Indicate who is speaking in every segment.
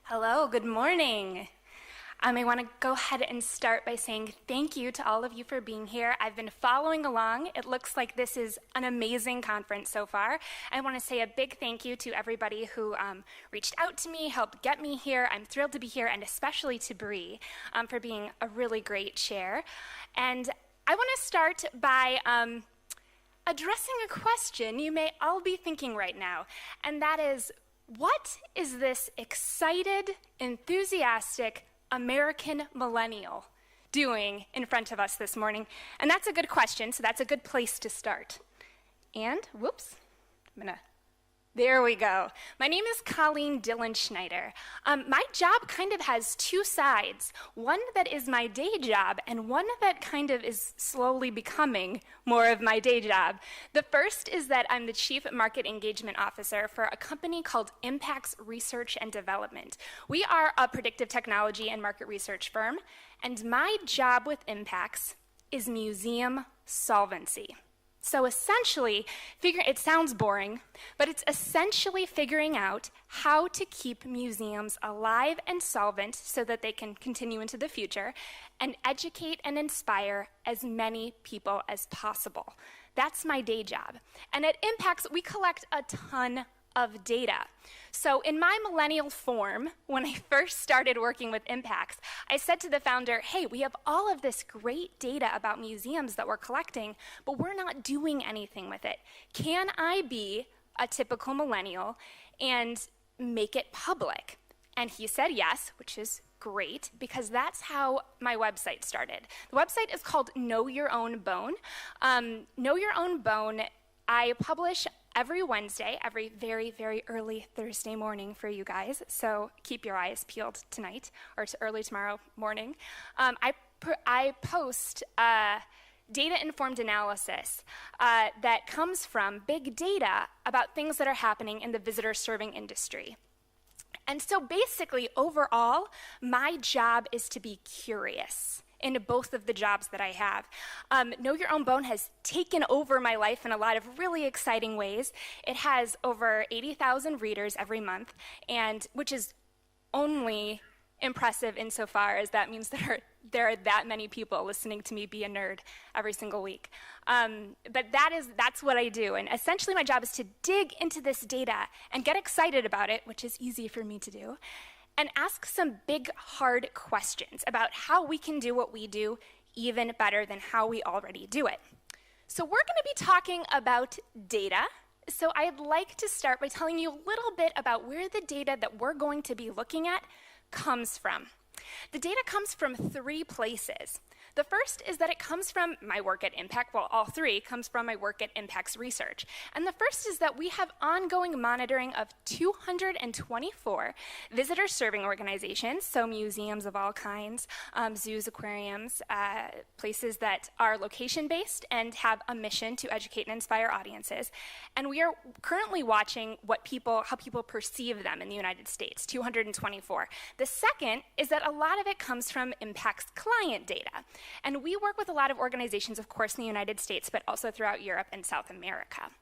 Speaker 1: Hello, good morning. I want to go ahead and start by saying thank you to all of you for being here. I've been following along. It looks like this is an amazing conference so far. I want to say a big thank you to everybody who reached out to me, helped get me here. I'm thrilled to be here, and especially to Bree for being a really great chair. And I want to start by addressing a question you may all be thinking right now, and that is, what is this excited, enthusiastic American millennial doing in front of us this morning? And that's a good question, so that's a good place to start. And, there we go. My name is Colleen Dilenschneider. My job kind of has two sides, one that is my day job and one that kind of is slowly becoming more of my day job. The first is that I'm the Chief Market Engagement Officer for a company called Impacts Research and Development. We are a predictive technology and market research firm, and my job with Impacts is museum solvency. So essentially, it sounds boring, but it's essentially figuring out how to keep museums alive and solvent so that they can continue into the future and educate and inspire as many people as possible. That's my day job. And at Impacts, we collect a ton of data. So in my millennial form, when I first started working with Impacts, I said to the founder, hey, we have all of this great data about museums that we're collecting, but we're not doing anything with it. Can I be a typical millennial and make it public? And he said yes, which is great, because that's how my website started. The website is called Know Your Own Bone. Know Your Own Bone, I publish every Wednesday, every very, very early Thursday morning for you guys, so keep your eyes peeled tonight or early tomorrow morning. I post data-informed analysis that comes from big data about things that are happening in the visitor serving industry. And so basically, overall, my job is to be curious in both of the jobs that I have. Know Your Own Bone has taken over my life in a lot of really exciting ways. It has over 80,000 readers every month, and which is only impressive insofar as that means there are that many people listening to me be a nerd every single week. But that's what I do, and essentially my job is to dig into this data and get excited about it, which is easy for me to do, and ask some big, hard questions about how we can do what we do even better than how we already do it. So we're going to be talking about data. So I'd like to start by telling you a little bit about where the data that we're going to be looking at comes from. The data comes from three places. The first is that it comes from my work at Impact. Well, all three comes from my work at Impacts Research. And the first is that we have ongoing monitoring of 224 visitor serving organizations, so museums of all kinds, zoos, aquariums, places that are location-based and have a mission to educate and inspire audiences. And we are currently watching how people perceive them in the United States, 224. The second is that a lot of it comes from Impact's client data. And we work with a lot of organizations, of course, in the United States, but also throughout Europe and South America.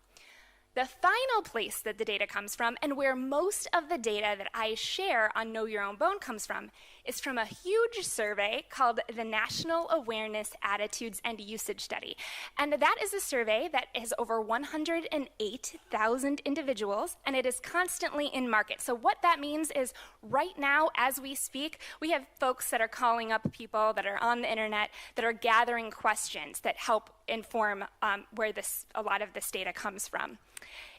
Speaker 1: The final place that the data comes from, and where most of the data that I share on Know Your Own Bone comes from, is from a huge survey called the National Awareness, Attitudes, and Usage Study. And that is a survey that has over 108,000 individuals, and it is constantly in market. So what that means is right now, as we speak, we have folks that are calling up people that are on the internet that are gathering questions that help inform where a lot of this data comes from.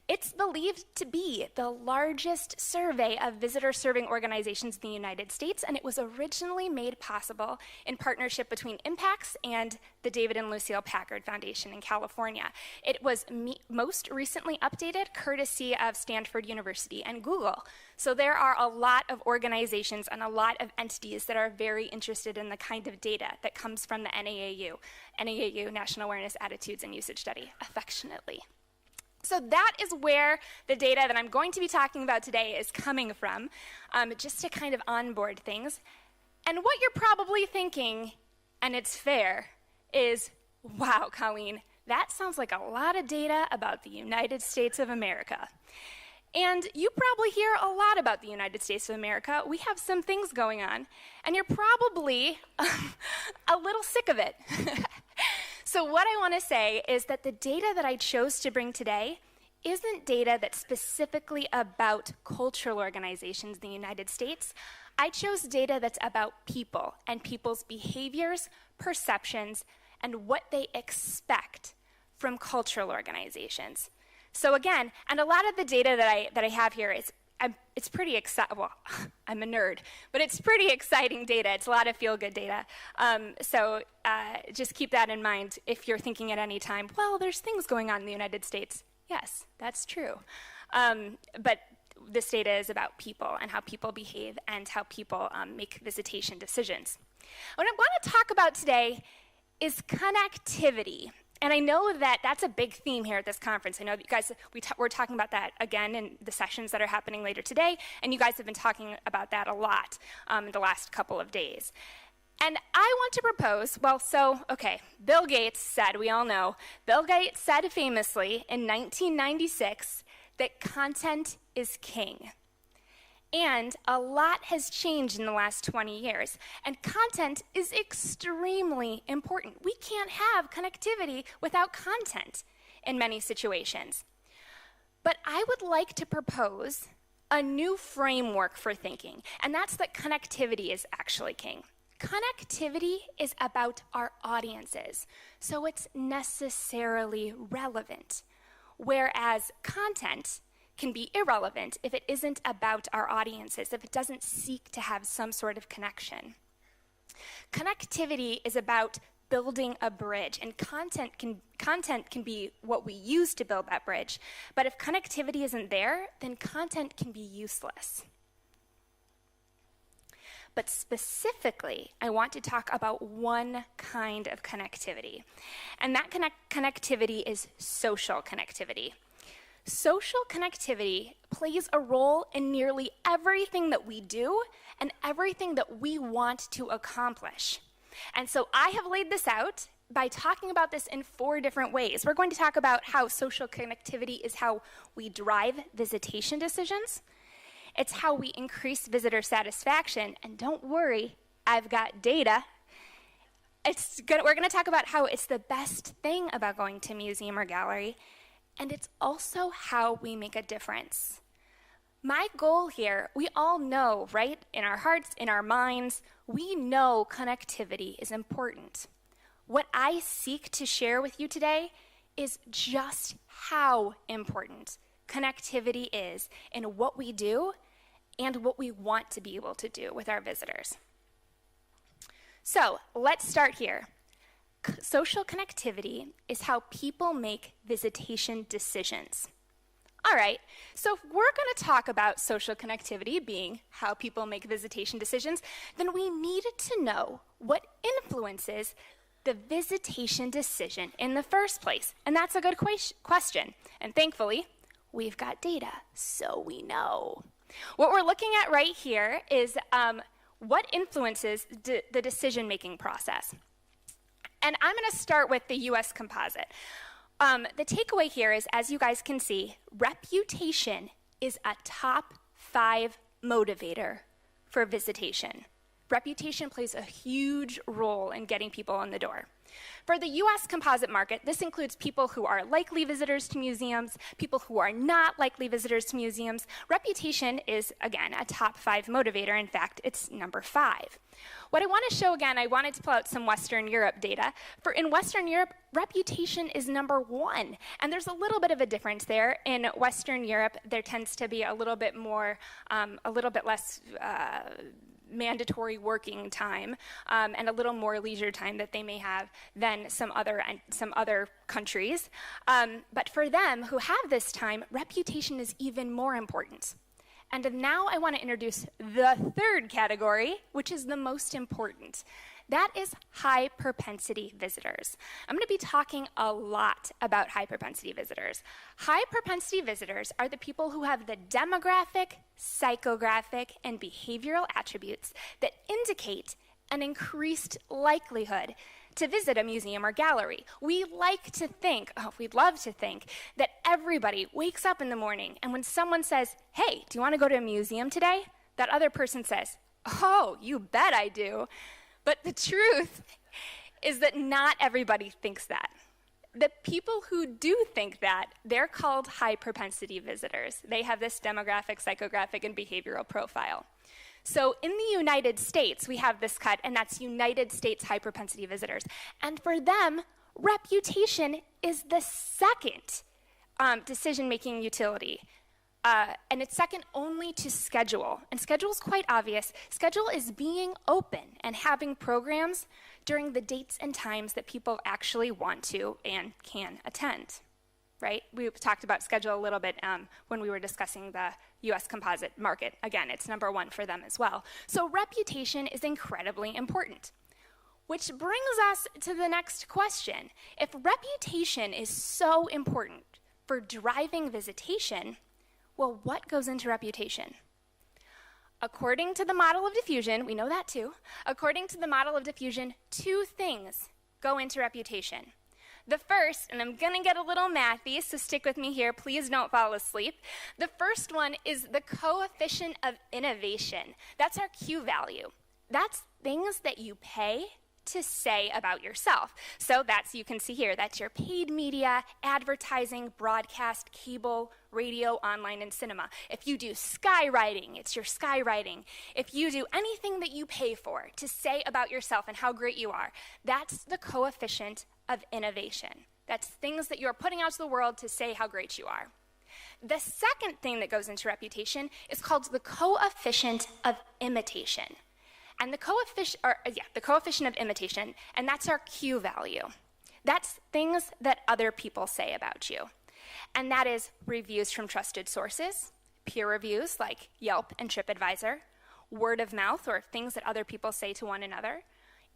Speaker 1: It's believed to be the largest survey of visitor-serving organizations in the United States, and it was originally made possible in partnership between Impacts and the David and Lucille Packard Foundation in California. It was most recently updated courtesy of Stanford University and Google. So there are a lot of organizations and a lot of entities that are very interested in the kind of data that comes from the NAAU, National Awareness, Attitudes, and Usage Study, affectionately. So that is where the data that I'm going to be talking about today is coming from, just to kind of onboard things. And what you're probably thinking, and it's fair, is, wow, Colleen, that sounds like a lot of data about the United States of America. And you probably hear a lot about the United States of America. We have some things going on, and you're probably a little sick of it. So what I want to say is that the data that I chose to bring today isn't data that's specifically about cultural organizations in the United States. I chose data that's about people and people's behaviors, perceptions, and what they expect from cultural organizations. So again, and a lot of the data that I have here is, it's pretty exciting. Well, I'm a nerd, but it's pretty exciting data. It's a lot of feel-good data. So just keep that in mind if you're thinking at any time, well, there's things going on in the United States. Yes, that's true. But this data is about people and how people behave and how people make visitation decisions. What I want to talk about today is connectivity. And I know that that's a big theme here at this conference. I know that you guys, we're talking about that again in the sessions that are happening later today, and you guys have been talking about that a lot in the last couple of days. And I want to propose, Bill Gates said, we all know, Bill Gates said famously in 1996 that content is king. And a lot has changed in the last 20 years, and content is extremely important. We can't have connectivity without content in many situations. But I would like to propose a new framework for thinking, and that's that connectivity is actually king. Connectivity is about our audiences, so it's necessarily relevant, whereas content can be irrelevant if it isn't about our audiences, if it doesn't seek to have some sort of connection. Connectivity is about building a bridge, and content can be what we use to build that bridge, but if connectivity isn't there, then content can be useless. But specifically, I want to talk about one kind of connectivity, and that connectivity is social connectivity. Social connectivity plays a role in nearly everything that we do and everything that we want to accomplish. And so I have laid this out by talking about this in 4 different ways. We're going to talk about how social connectivity is how we drive visitation decisions. It's how we increase visitor satisfaction. And don't worry, I've got data. We're going to talk about how it's the best thing about going to a museum or gallery. And it's also how we make a difference. My goal here, we all know, right? In our hearts, in our minds, we know connectivity is important. What I seek to share with you today is just how important connectivity is in what we do and what we want to be able to do with our visitors. So let's start here. Social connectivity is how people make visitation decisions. All right, so if we're going to talk about social connectivity being how people make visitation decisions, then we need to know what influences the visitation decision in the first place. And that's a good question. And thankfully, we've got data, so we know. What we're looking at right here is what influences the decision-making process. And I'm going to start with the US composite. The takeaway here is, as you guys can see, reputation is a top 5 motivator for visitation. Reputation plays a huge role in getting people in the door. For the US composite market, this includes people who are likely visitors to museums, people who are not likely visitors to museums. Reputation is, again, a top 5 motivator. In fact, it's number 5. What I want to show again, I wanted to pull out some Western Europe data. In Western Europe, reputation is number 1. And there's a little bit of a difference there. In Western Europe, there tends to be a little bit less mandatory working time and a little more leisure time that they may have than some other countries. But for them who have this time, reputation is even more important. And now I want to introduce the 3rd category, which is the most important. That is high propensity visitors. I'm going to be talking a lot about high propensity visitors. High propensity visitors are the people who have the demographic, psychographic, and behavioral attributes that indicate an increased likelihood to visit a museum or gallery. We'd love to think that everybody wakes up in the morning and when someone says, hey, do you want to go to a museum today? That other person says, oh, you bet I do. But the truth is that not everybody thinks that. The people who do think that, they're called high propensity visitors. They have this demographic, psychographic, and behavioral profile. So in the United States, we have this cut, and that's United States high propensity visitors. And for them, reputation is the second decision-making utility. And it's second only to schedule. And schedule is quite obvious. Schedule is being open and having programs during the dates and times that people actually want to and can attend, right? We talked about schedule a little bit when we were discussing the US composite market. Again, it's number one for them as well. So reputation is incredibly important. Which brings us to the next question. If reputation is so important for driving visitation, well, what goes into reputation? According to the model of diffusion, we know that too. According to the model of diffusion, two things go into reputation. The first, and I'm gonna get a little mathy, so stick with me here, please don't fall asleep. The first one is the coefficient of innovation. That's our Q value. That's things that you pay to say about yourself. So that's, you can see here, that's your paid media, advertising, broadcast, cable, radio, online, and cinema. If you do skywriting, it's your skywriting. If you do anything that you pay for to say about yourself and how great you are, that's the coefficient of innovation. That's things that you're putting out to the world to say how great you are. The second thing that goes into reputation is called the coefficient of imitation. And the coefficient of imitation, and that's our Q value. That's things that other people say about you. And that is reviews from trusted sources, peer reviews like Yelp and TripAdvisor, word of mouth or things that other people say to one another,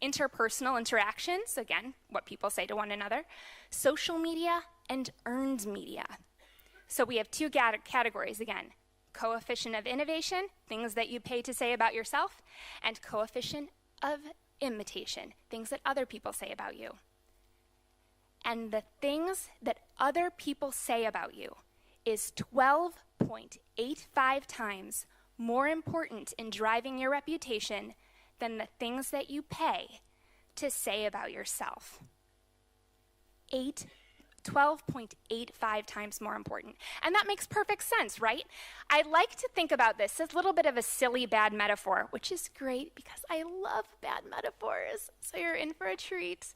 Speaker 1: interpersonal interactions, again, what people say to one another, social media, and earned media. So we have two categories again. Coefficient of innovation, things that you pay to say about yourself, and coefficient of imitation, things that other people say about you. And the things that other people say about you is 12.85 times more important in driving your reputation than the things that you pay to say about yourself. 12.85 times more important. And that makes perfect sense, right? I like to think about this as a little bit of a silly bad metaphor, which is great because I love bad metaphors, so you're in for a treat.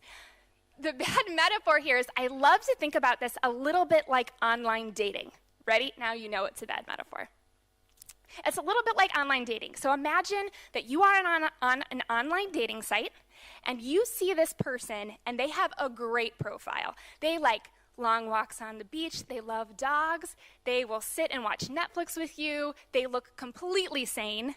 Speaker 1: The bad metaphor here is I love to think about this a little bit like online dating. Ready? Now you know it's a bad metaphor. It's a little bit like online dating. So imagine that you are on an online dating site and you see this person and they have a great profile. They like long walks on the beach, they love dogs, they will sit and watch Netflix with you, they look completely sane,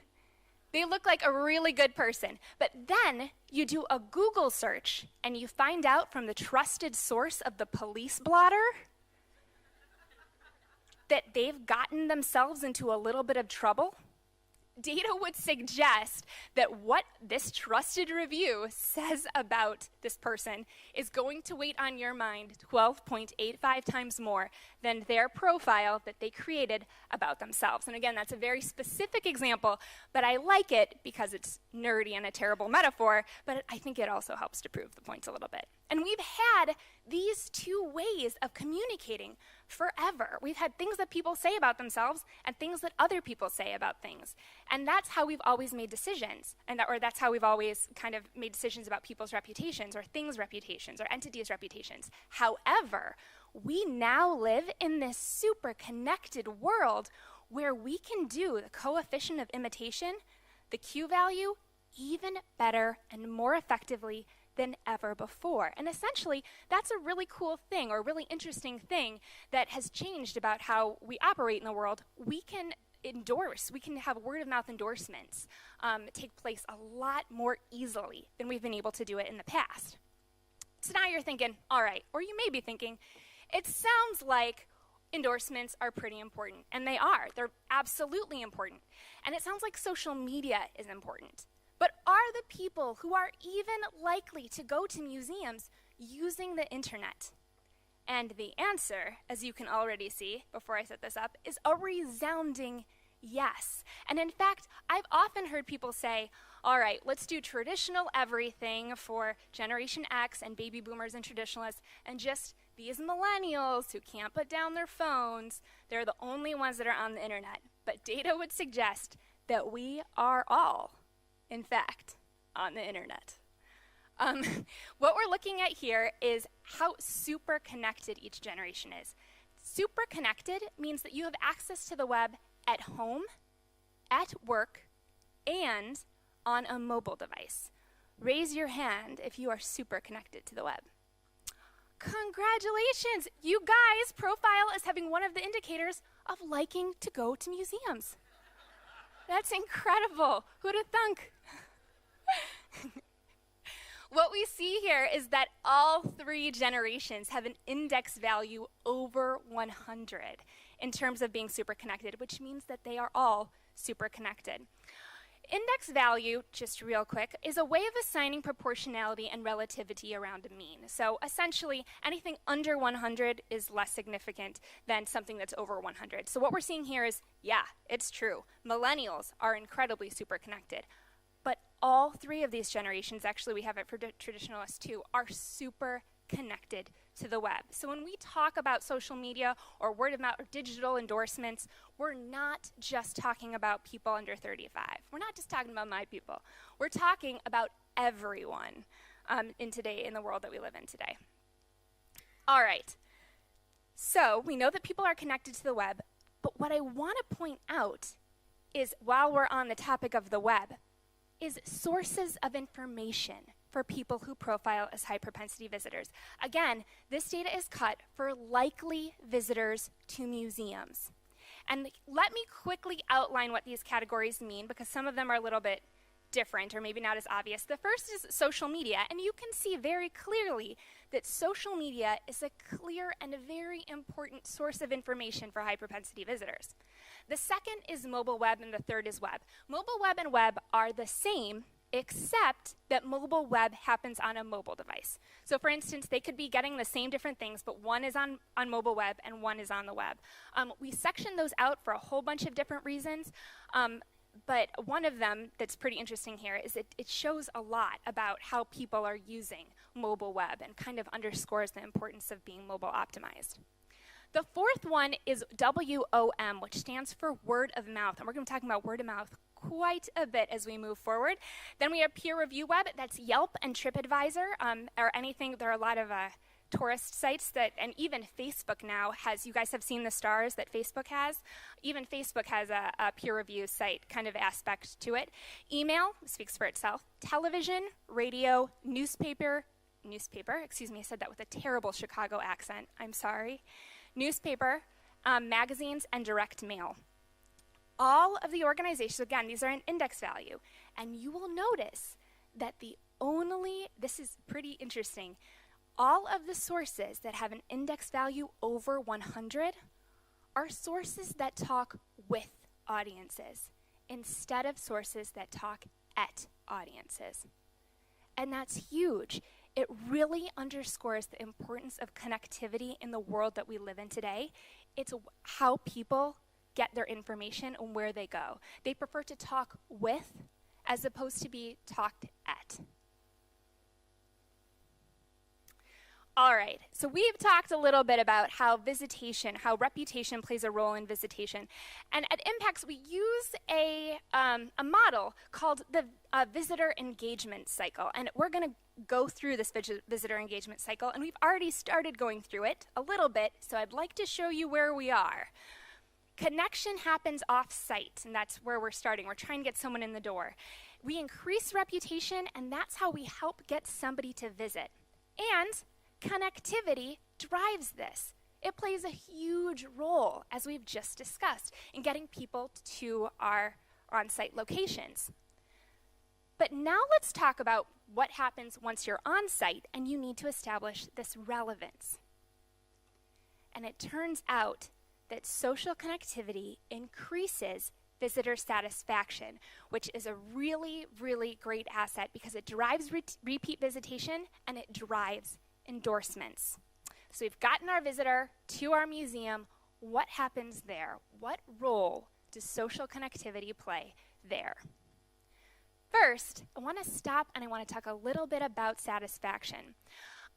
Speaker 1: they look like a really good person. But then you do a Google search and you find out from the trusted source of the police blotter that they've gotten themselves into a little bit of trouble. Data would suggest that what this trusted review says about this person is going to weigh on your mind 12.85 times more than their profile that they created about themselves. And again, that's a very specific example, but I like it because it's nerdy and a terrible metaphor, but I think it also helps to prove the point a little bit. And we've had these two ways of communicating forever. We've had things that people say about themselves and things that other people say about things. And that's how we've always made decisions, or that's how we've always kind of made decisions about people's reputations or things' reputations or entities' reputations. However, we now live in this super connected world where we can do the coefficient of imitation, the Q value, even better and more effectively than ever before. And essentially, that's a really cool thing or really interesting thing that has changed about how we operate in the world. We can have word-of-mouth endorsements take place a lot more easily than we've been able to do it in the past. So now you're thinking, all right, or you may be thinking, it sounds like endorsements are pretty important, and they are. They're absolutely important. And it sounds like social media is important. But are the people who are even likely to go to museums using the internet? And the answer, as you can already see before I set this up, is a resounding yes. And in fact, I've often heard people say, all right, let's do traditional everything for Generation X and baby boomers and traditionalists, and just these millennials who can't put down their phones, they're the only ones that are on the internet. But data would suggest that we are all, in fact, on the internet. What we're looking at here is how super connected each generation is. Super connected means that you have access to the web at home, at work, and on a mobile device. Raise your hand if you are super connected to the web. Congratulations! You guys profile as having one of the indicators of liking to go to museums. That's incredible. Who'd have thunk? What we see here is that all three generations have an index value over 100 in terms of being super connected, which means that they are all super connected. Index value, just real quick, is a way of assigning proportionality and relativity around a mean. So essentially, anything under 100 is less significant than something that's over 100. So what we're seeing here is, yeah, it's true. Millennials are incredibly super connected. But all three of these generations, actually we have it for traditionalists too, are super connected to the web. So when we talk about social media or word of mouth or digital endorsements, we're not just talking about people under 35. We're not just talking about my people. We're talking about everyone in the world that we live in today. All right. So we know that people are connected to the web, but what I want to point out is, while we're on the topic of the web, is sources of information for people who profile as high propensity visitors. Again, this data is cut for likely visitors to museums. And let me quickly outline what these categories mean, because some of them are a little bit different or maybe not as obvious. The first is social media, and you can see very clearly that social media is a clear and a very important source of information for high propensity visitors. The second is mobile web, and the third is web. Mobile web and web are the same, except that mobile web happens on a mobile device. So for instance, they could be getting the same different things, but one is on mobile web and one is on the web. We section those out for a whole bunch of different reasons, but one of them that's pretty interesting here is it shows a lot about how people are using mobile web and kind of underscores the importance of being mobile optimized. The fourth one is WOM, which stands for word of mouth, and we're going to be talking about word of mouth quite a bit as we move forward. Then we have peer review web. That's Yelp and TripAdvisor, or anything. There are a lot of tourist sites that, and even Facebook now has, you guys have seen the stars that Facebook has. Even Facebook has a peer review site kind of aspect to it. Email speaks for itself. Television, radio, newspaper, excuse me, I said that with a terrible Chicago accent. I'm sorry. Newspaper, magazines, and direct mail. All of the organizations, again, these are an index value, and you will notice that this is pretty interesting, all of the sources that have an index value over 100 are sources that talk with audiences instead of sources that talk at audiences. And that's huge. It really underscores the importance of connectivity in the world that we live in today. It's how people get their information and where they go. They prefer to talk with as opposed to be talked at. All right, so we've talked a little bit about how reputation plays a role in visitation. And at Impacts, we use a model called the visitor engagement cycle. And we're going to go through this visitor engagement cycle, and we've already started going through it a little bit, so I'd like to show you where we are. Connection happens off-site, and that's where we're starting. We're trying to get someone in the door. We increase reputation, and that's how we help get somebody to visit. And connectivity drives this. It plays a huge role, as we've just discussed, in getting people to our on-site locations. But now let's talk about what happens once you're on-site and you need to establish this relevance. And it turns out that social connectivity increases visitor satisfaction, which is a really, really great asset because it drives repeat visitation and it drives endorsements. So we've gotten our visitor to our museum. What happens there? What role does social connectivity play there? First, I want to stop and I want to talk a little bit about satisfaction.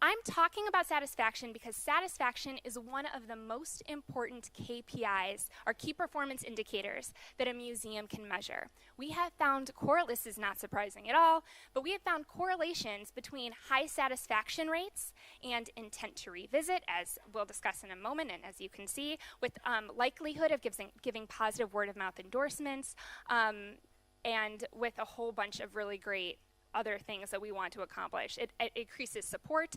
Speaker 1: I'm talking about satisfaction because satisfaction is one of the most important KPIs, or key performance indicators, that a museum can measure. We have found this is not surprising at all, but we have found correlations between high satisfaction rates and intent to revisit, as we'll discuss in a moment, and as you can see, with likelihood of giving positive word-of-mouth endorsements, and with a whole bunch of really great other things that we want to accomplish. It increases support.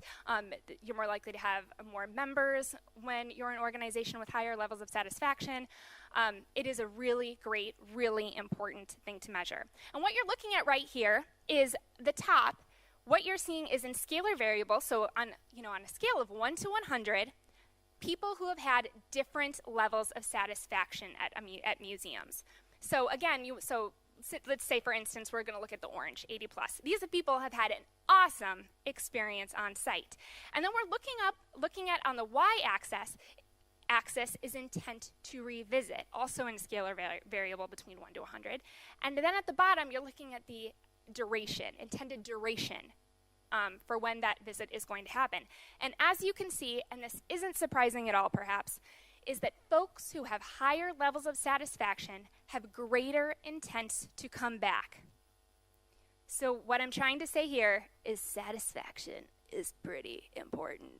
Speaker 1: You're more likely to have more members when you're an organization with higher levels of satisfaction. It is a really great, really important thing to measure. And what you're looking at right here is the top. What you're seeing is in scalar variables, so on a scale of 1 to 100, people who have had different levels of satisfaction at museums. So again, let's say, for instance, we're going to look at the orange, 80 plus. These people have had an awesome experience on site. And then we're looking at on the y-axis is intent to revisit, also in scalar variable between 1 to 100. And then at the bottom, you're looking at the duration, intended duration, for when that visit is going to happen. And as you can see, and this isn't surprising at all perhaps, is that folks who have higher levels of satisfaction have greater intent to come back. So what I'm trying to say here is satisfaction is pretty important.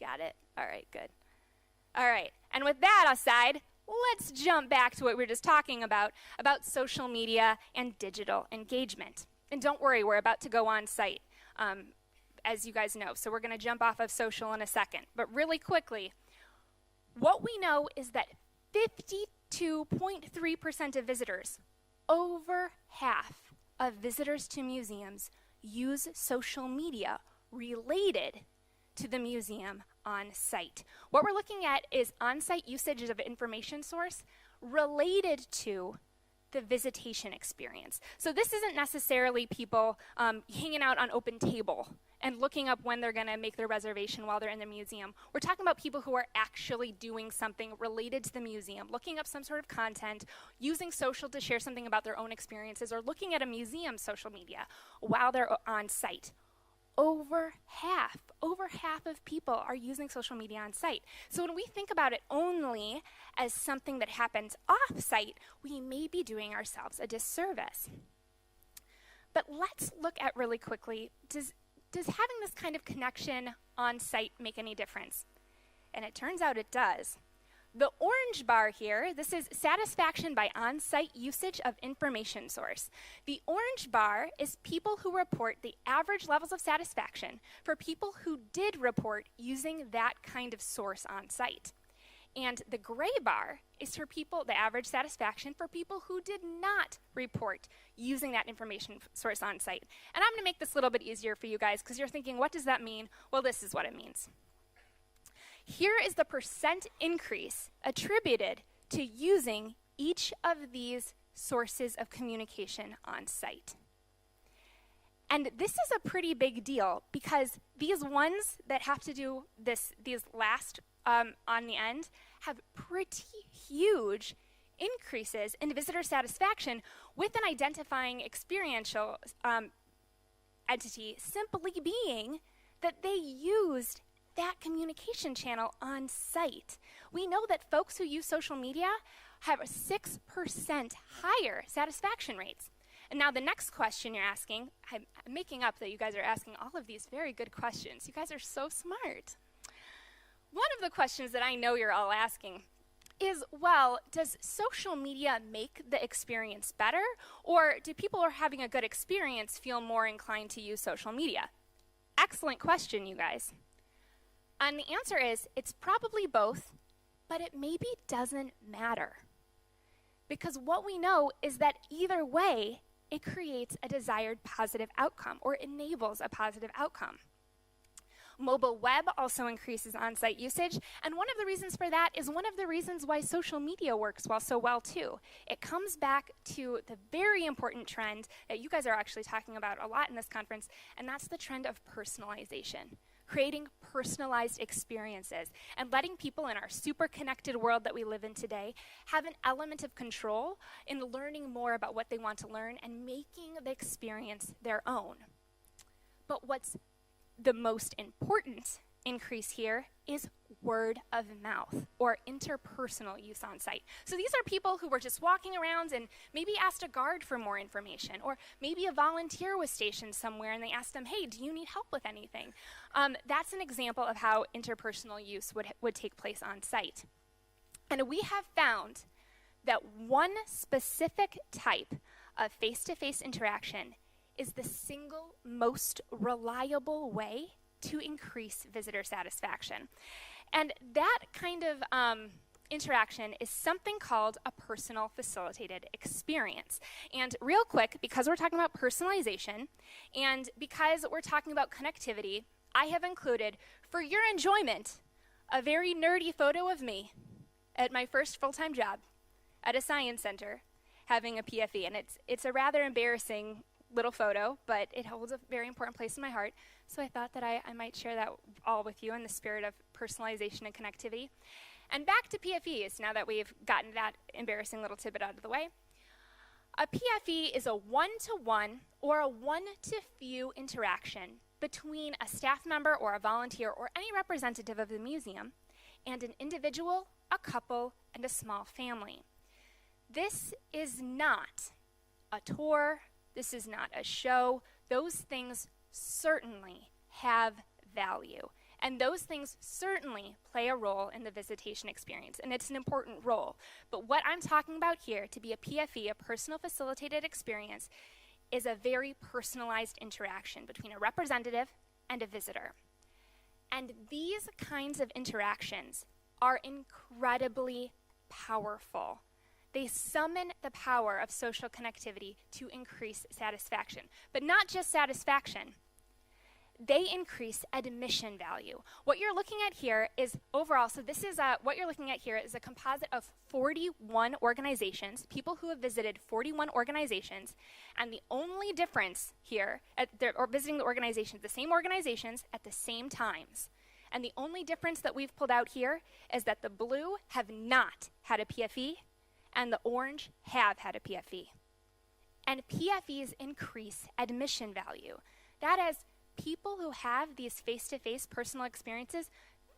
Speaker 1: Got it? All right, good. All right, and with that aside, let's jump back to what we were just talking about social media and digital engagement. And don't worry, we're about to go on site, as you guys know. So we're going to jump off of social in a second. But really quickly, what we know is that 52.3% of visitors, over half of visitors to museums, use social media related to the museum on site. What we're looking at is on-site usage of information source related to the visitation experience. So this isn't necessarily people hanging out on Open Table and looking up when they're going to make their reservation while they're in the museum. We're talking about people who are actually doing something related to the museum, looking up some sort of content, using social to share something about their own experiences, or looking at a museum social media while they're on site. Over half of people are using social media on site. So when we think about it only as something that happens off-site, we may be doing ourselves a disservice. But let's look at really quickly, does having this kind of connection on site make any difference? And it turns out it does. The orange bar here, this is satisfaction by on-site usage of information source. The orange bar is people who report the average levels of satisfaction for people who did report using that kind of source on site. And the gray bar is for people, the average satisfaction for people who did not report using that information source on site. And I'm going to make this a little bit easier for you guys because you're thinking, what does that mean? Well, this is what it means. Here is the percent increase attributed to using each of these sources of communication on site. And this is a pretty big deal because these ones that have to do these last on the end have pretty huge increases in visitor satisfaction with an identifying experiential entity simply being that they used that communication channel on site. We know that folks who use social media have 6% higher satisfaction rates. And now the next question you're asking, I'm making up that you guys are asking all of these very good questions. You guys are so smart. One of the questions that I know you're all asking is, well, does social media make the experience better? Or do people who are having a good experience feel more inclined to use social media? Excellent question, you guys. And the answer is, it's probably both, but it maybe doesn't matter. Because what we know is that either way, it creates a desired positive outcome or enables a positive outcome. Mobile web also increases on-site usage, and one of the reasons for that is one of the reasons why social media works so well too. It comes back to the very important trend that you guys are actually talking about a lot in this conference, and that's the trend of personalization. Creating personalized experiences and letting people in our super connected world that we live in today have an element of control in learning more about what they want to learn and making the experience their own. But what's the most important increase here is word of mouth or interpersonal use on site. So these are people who were just walking around and maybe asked a guard for more information, or maybe a volunteer was stationed somewhere and they asked them, hey, do you need help with anything? That's an example of how interpersonal use would take place on site. And we have found that one specific type of face-to-face interaction is the single most reliable way to increase visitor satisfaction. And that kind of interaction is something called a personal facilitated experience. And real quick, because we're talking about personalization and because we're talking about connectivity, I have included, for your enjoyment, a very nerdy photo of me at my first full-time job at a science center having a PFE. And it's a rather embarrassing little photo, but it holds a very important place in my heart. So I thought that I might share that all with you in the spirit of personalization and connectivity. And back to PFEs, now that we've gotten that embarrassing little tidbit out of the way. A PFE is a one-to-one or a one-to-few interaction between a staff member or a volunteer or any representative of the museum and an individual, a couple, and a small family. This is not a tour. This is not a show. Those things certainly have value. And those things certainly play a role in the visitation experience, and it's an important role. But what I'm talking about here, to be a PFE, a personal facilitated experience, is a very personalized interaction between a representative and a visitor. And these kinds of interactions are incredibly powerful. They summon the power of social connectivity to increase satisfaction. But not just satisfaction. They increase admission value. What you're looking at here is overall, so this is what you're looking at here is a composite of 41 organizations, people who have visited 41 organizations, and the only difference here, or visiting the organizations, the same organizations at the same times. And the only difference that we've pulled out here is that the blue have not had a PFE, and the orange have had a PFE. And PFEs increase admission value. That is, people who have these face-to-face personal experiences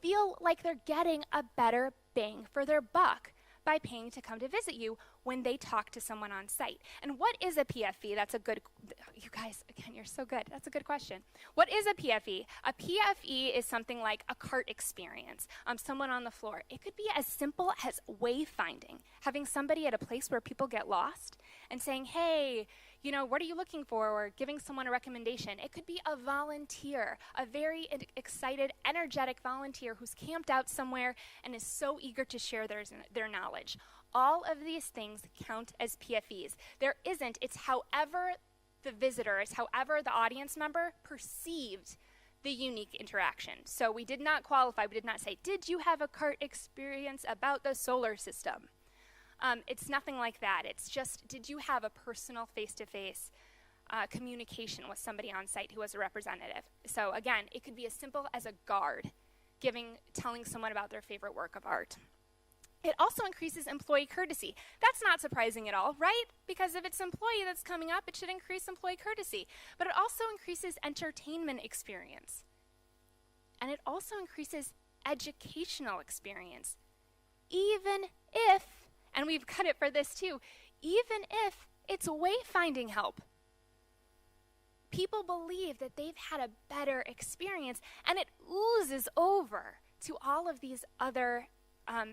Speaker 1: feel like they're getting a better bang for their buck by paying to come to visit you when they talk to someone on site. And what is a PFE? That's a good, you guys, again, you're so good. That's a good question. What is a PFE? A PFE is something like a cart experience, someone on the floor. It could be as simple as wayfinding, having somebody at a place where people get lost and saying, hey, you know, what are you looking for? Or giving someone a recommendation. It could be a volunteer, a very excited, energetic volunteer who's camped out somewhere and is so eager to share their knowledge. All of these things count as PFEs. There isn't, it's however the visitor, it's however the audience member perceived the unique interaction. So we did not qualify, we did not say, did you have a cart experience about the solar system? It's nothing like that. It's just, did you have a personal face-to-face communication with somebody on site who was a representative? So again, it could be as simple as a guard telling someone about their favorite work of art. It also increases employee courtesy. That's not surprising at all, right? Because if it's an employee that's coming up, it should increase employee courtesy. But it also increases entertainment experience. And it also increases educational experience. Even if, and we've cut it for this too, even if it's wayfinding help. People believe that they've had a better experience, and it oozes over to all of these other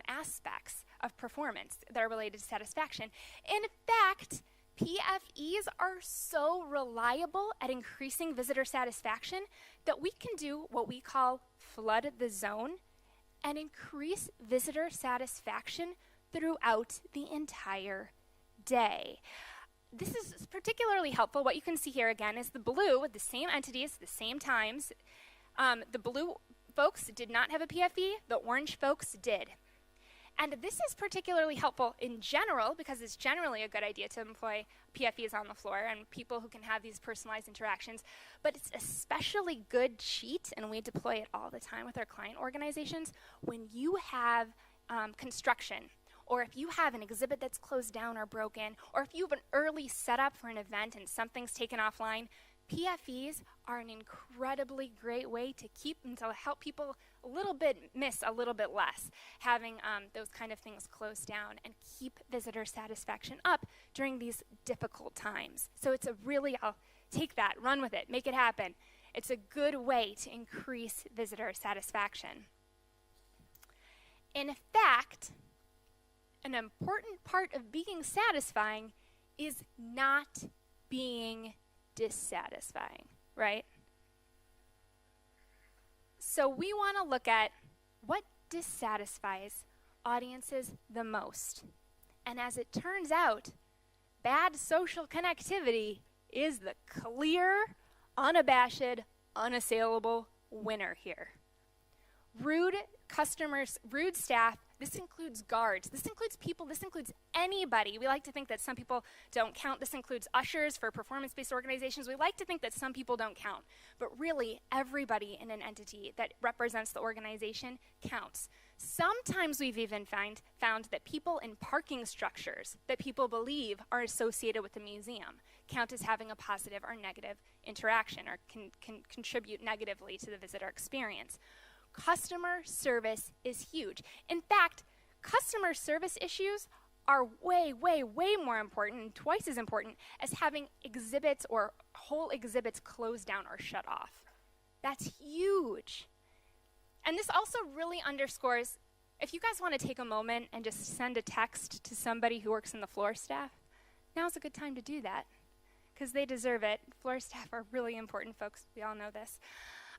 Speaker 1: aspects of performance that are related to satisfaction. In fact, PFEs are so reliable at increasing visitor satisfaction that we can do what we call flood the zone and increase visitor satisfaction throughout the entire day. This is particularly helpful. What you can see here again is the blue with the same entities, the same times, The blue folks did not have a PFE, the orange folks did. And this is particularly helpful in general because it's generally a good idea to employ PFEs on the floor and people who can have these personalized interactions. But it's especially good cheat, and we deploy it all the time with our client organizations, when you have construction, or if you have an exhibit that's closed down or broken, or if you have an early setup for an event and something's taken offline. PFEs are an incredibly great way to keep and to help people a little bit miss a little bit less, having those kind of things closed down and keep visitor satisfaction up during these difficult times. So it's a really, I'll take that, run with it, make it happen. It's a good way to increase visitor satisfaction. In fact, an important part of being satisfying is not being dissatisfying, right? So we want to look at what dissatisfies audiences the most. And as it turns out, bad social connectivity is the clear, unabashed, unassailable winner here. Rude customers, rude staff, this includes guards, this includes people, this includes anybody. We like to think that some people don't count. This includes ushers for performance-based organizations. We like to think that some people don't count. But really, everybody in an entity that represents the organization counts. Sometimes we've even found that people in parking structures that people believe are associated with the museum count as having a positive or negative interaction or can contribute negatively to the visitor experience. Customer service is huge. In fact, customer service issues are way, way, way more important, twice as important, as having exhibits or whole exhibits closed down or shut off. That's huge. And this also really underscores, if you guys want to take a moment and just send a text to somebody who works in the floor staff, now's a good time to do that, because they deserve it. Floor staff are really important folks. We all know this.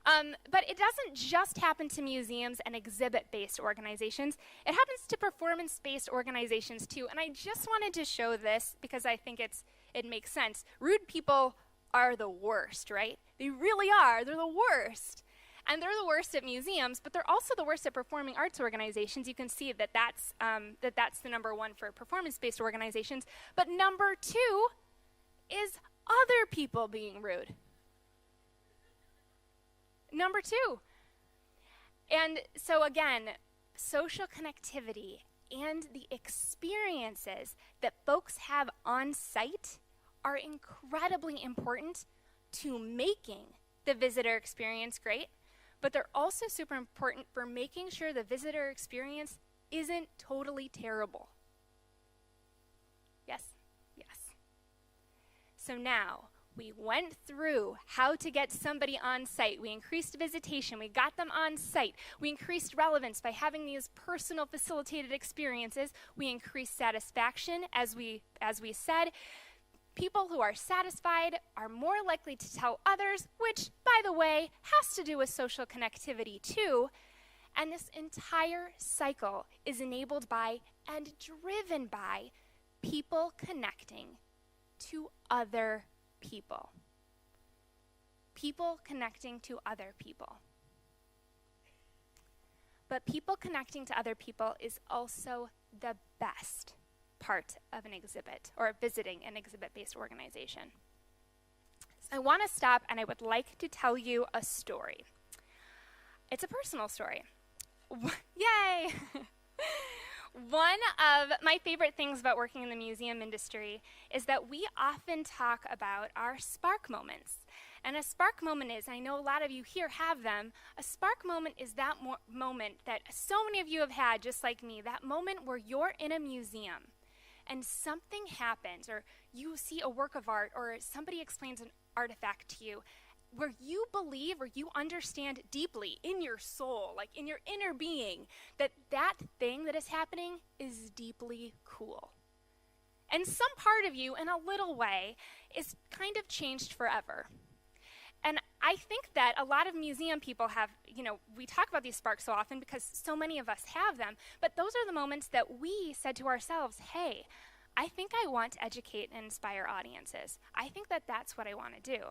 Speaker 1: But it doesn't just happen to museums and exhibit-based organizations. It happens to performance-based organizations too. And I just wanted to show this because I think it makes sense. Rude people are the worst, right? They really are. They're the worst. And they're the worst at museums, but they're also the worst at performing arts organizations. You can see that that's the number one for performance-based organizations. But number two is other people being rude. Number two. And so again, social connectivity and the experiences that folks have on site are incredibly important to making the visitor experience great, but they're also super important for making sure the visitor experience isn't totally terrible. Yes? Yes. So now, we went through how to get somebody on site. We increased visitation. We got them on site. We increased relevance by having these personal facilitated experiences. We increased satisfaction, as we said. People who are satisfied are more likely to tell others, which, by the way, has to do with social connectivity too. And this entire cycle is enabled by and driven by people connecting to other people. People connecting to other people. But people connecting to other people is also the best part of an exhibit or visiting an exhibit-based organization. So I want to stop and I would like to tell you a story. It's a personal story. Yay! One of my favorite things about working in the museum industry is that we often talk about our spark moments. And a spark moment is, I know a lot of you here have them, a spark moment is that moment that so many of you have had, just like me, that moment where you're in a museum and something happens, or you see a work of art, or somebody explains an artifact to you, where you believe or you understand deeply in your soul, like in your inner being, that that thing that is happening is deeply cool. And some part of you, in a little way, is kind of changed forever. And I think that a lot of museum people have, we talk about these sparks so often because so many of us have them, but those are the moments that we said to ourselves, hey, I think I want to educate and inspire audiences. I think that that's what I want to do.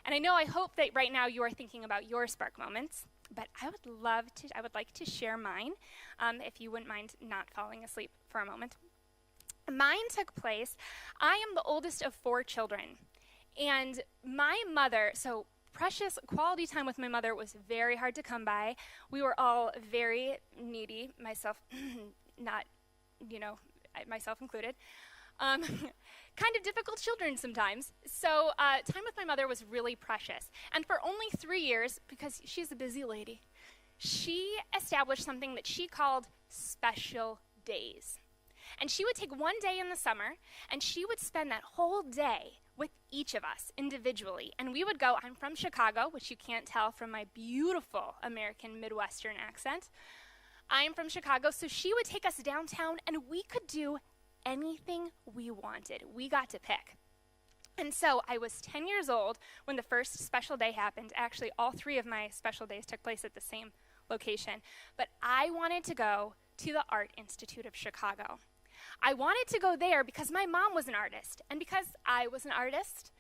Speaker 1: And I hope that right now you are thinking about your spark moments, but I would like to share mine, if you wouldn't mind not falling asleep for a moment. Mine took place, I am the oldest of 4 children, and my mother, so precious quality time with my mother was very hard to come by. We were all very needy, myself, myself included. Kind of difficult children sometimes. So time with my mother was really precious. And for only 3 years, because she's a busy lady, she established something that she called special days. And she would take one day in the summer, and she would spend that whole day with each of us individually. And we would go, I'm from Chicago, which you can't tell from my beautiful American Midwestern accent. I'm from Chicago, so she would take us downtown, and we could do anything we wanted. We got to pick. And so I was 10 years old when the first special day happened. Actually, all 3 of my special days took place at the same location. But I wanted to go to the Art Institute of Chicago. I wanted to go there because my mom was an artist, and because I was an artist,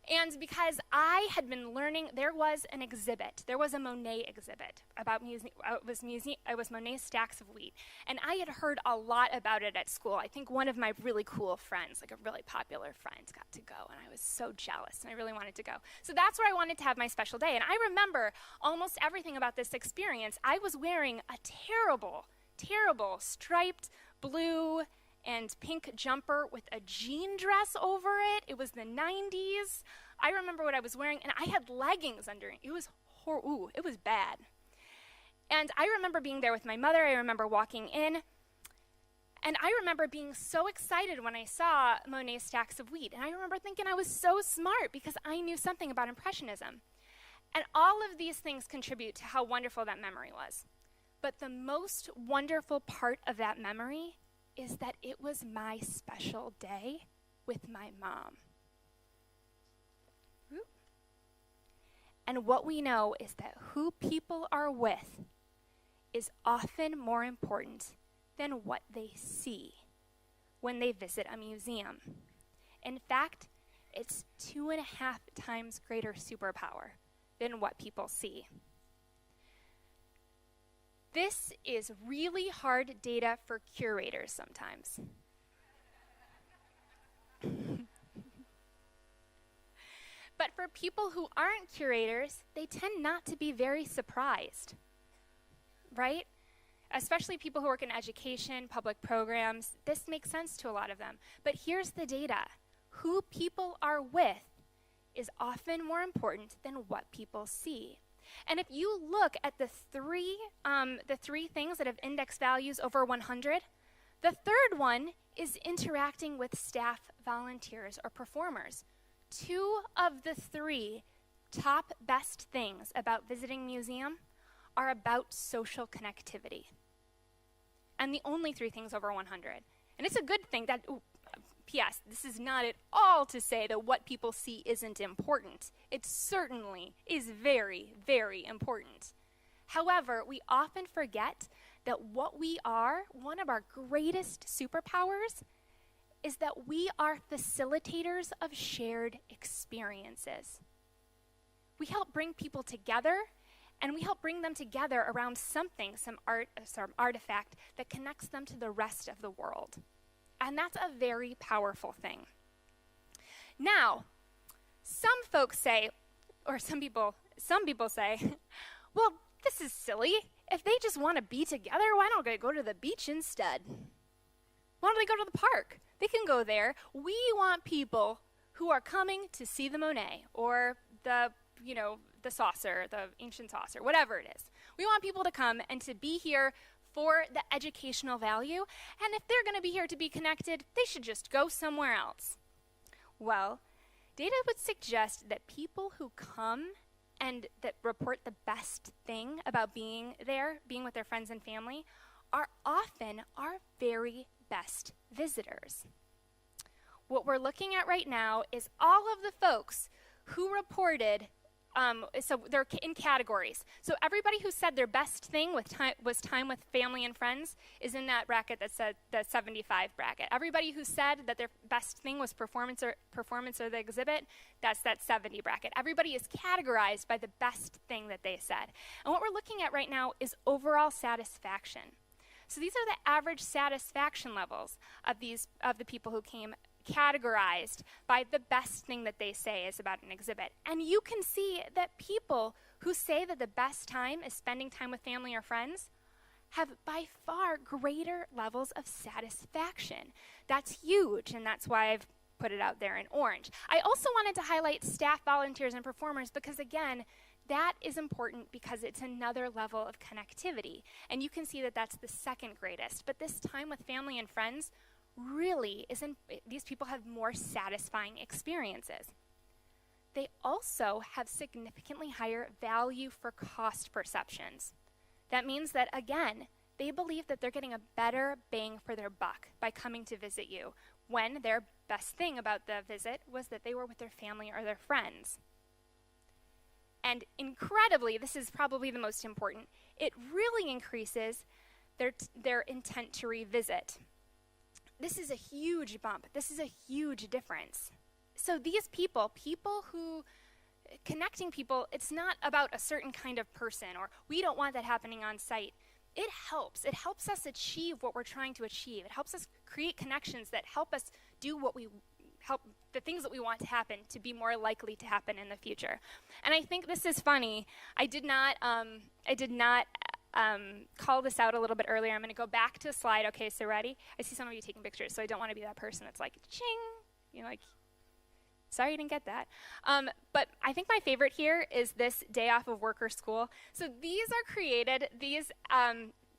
Speaker 1: and because I had been learning. There was an exhibit. There was a Monet exhibit about it was Monet's Stacks of Wheat, and I had heard a lot about it at school. I think one of my really cool friends, like a really popular friend, got to go, and I was so jealous, and I really wanted to go. So that's where I wanted to have my special day, and I remember almost everything about this experience. I was wearing a terrible striped blue and pink jumper with a jean dress over it. It was the 90s. I remember what I was wearing, and I had leggings under it. It was it was bad. And I remember being there with my mother. I remember walking in, and I remember being so excited when I saw Monet's Stacks of Wheat. And I remember thinking I was so smart because I knew something about Impressionism. And all of these things contribute to how wonderful that memory was. But the most wonderful part of that memory is that it was my special day with my mom. And what we know is that who people are with is often more important than what they see when they visit a museum. In fact, it's 2.5 times greater superpower than what people see. This is really hard data for curators sometimes. But for people who aren't curators, they tend not to be very surprised, right? Especially people who work in education, public programs. This makes sense to a lot of them. But here's the data. Who people are with is often more important than what people see. And if you look at the three things that have index values over 100, the third one is interacting with staff, volunteers, or performers. 2 of the 3 top best things about visiting museum are about social connectivity. And the only 3 things over 100. And it's a good thing that, P.S., this is not at all to say that what people see isn't important. It certainly is very, very important. However, we often forget that what we are, one of our greatest superpowers, is that we are facilitators of shared experiences. We help bring people together, and we help bring them together around something, some artifact that connects them to the rest of the world. And that's a very powerful thing. Now, some folks say, or some people say, well, this is silly. If they just want to be together, why don't they go to the beach instead? Why don't they go to the park? They can go there. We want people who are coming to see the Monet or the saucer, the ancient saucer, whatever it is. We want people to come and to be here for the educational value, and if they're going to be here to be connected, they should just go somewhere else. Well, data would suggest that people who come and that report the best thing about being there, being with their friends and family, are often our very best visitors. What we're looking at right now is all of the folks who reported so they're in categories. So everybody who said their best thing was time with family and friends is in that bracket that said the 75 bracket. Everybody who said that their best thing was performance or the exhibit, that's that 70 bracket. Everybody is categorized by the best thing that they said. And what we're looking at right now is overall satisfaction. So these are the average satisfaction levels of the people who came, categorized by the best thing that they say is about an exhibit. And you can see that people who say that the best time is spending time with family or friends have by far greater levels of satisfaction. That's huge, and that's why I've put it out there in orange. I also wanted to highlight staff, volunteers, and performers because, again, that is important because it's another level of connectivity. And you can see that that's the second greatest. But this time with family and friends really isn't, these people have more satisfying experiences. They also have significantly higher value for cost perceptions. That means that, again, they believe that they're getting a better bang for their buck by coming to visit you, when their best thing about the visit was that they were with their family or their friends. And incredibly, this is probably the most important, it really increases their intent to revisit. This is a huge bump. This is a huge difference. So these people who, connecting people, it's not about a certain kind of person, or we don't want that happening on site. It helps. It helps us achieve what we're trying to achieve. It helps us create connections that help us do the things that we want to happen to be more likely to happen in the future. And I think this is funny. I did not call this out a little bit earlier. I'm going to go back to a slide. Okay, so ready? I see some of you taking pictures, so I don't want to be that person that's like, ching, like, sorry you didn't get that. But I think my favorite here is this day off of work or school. So these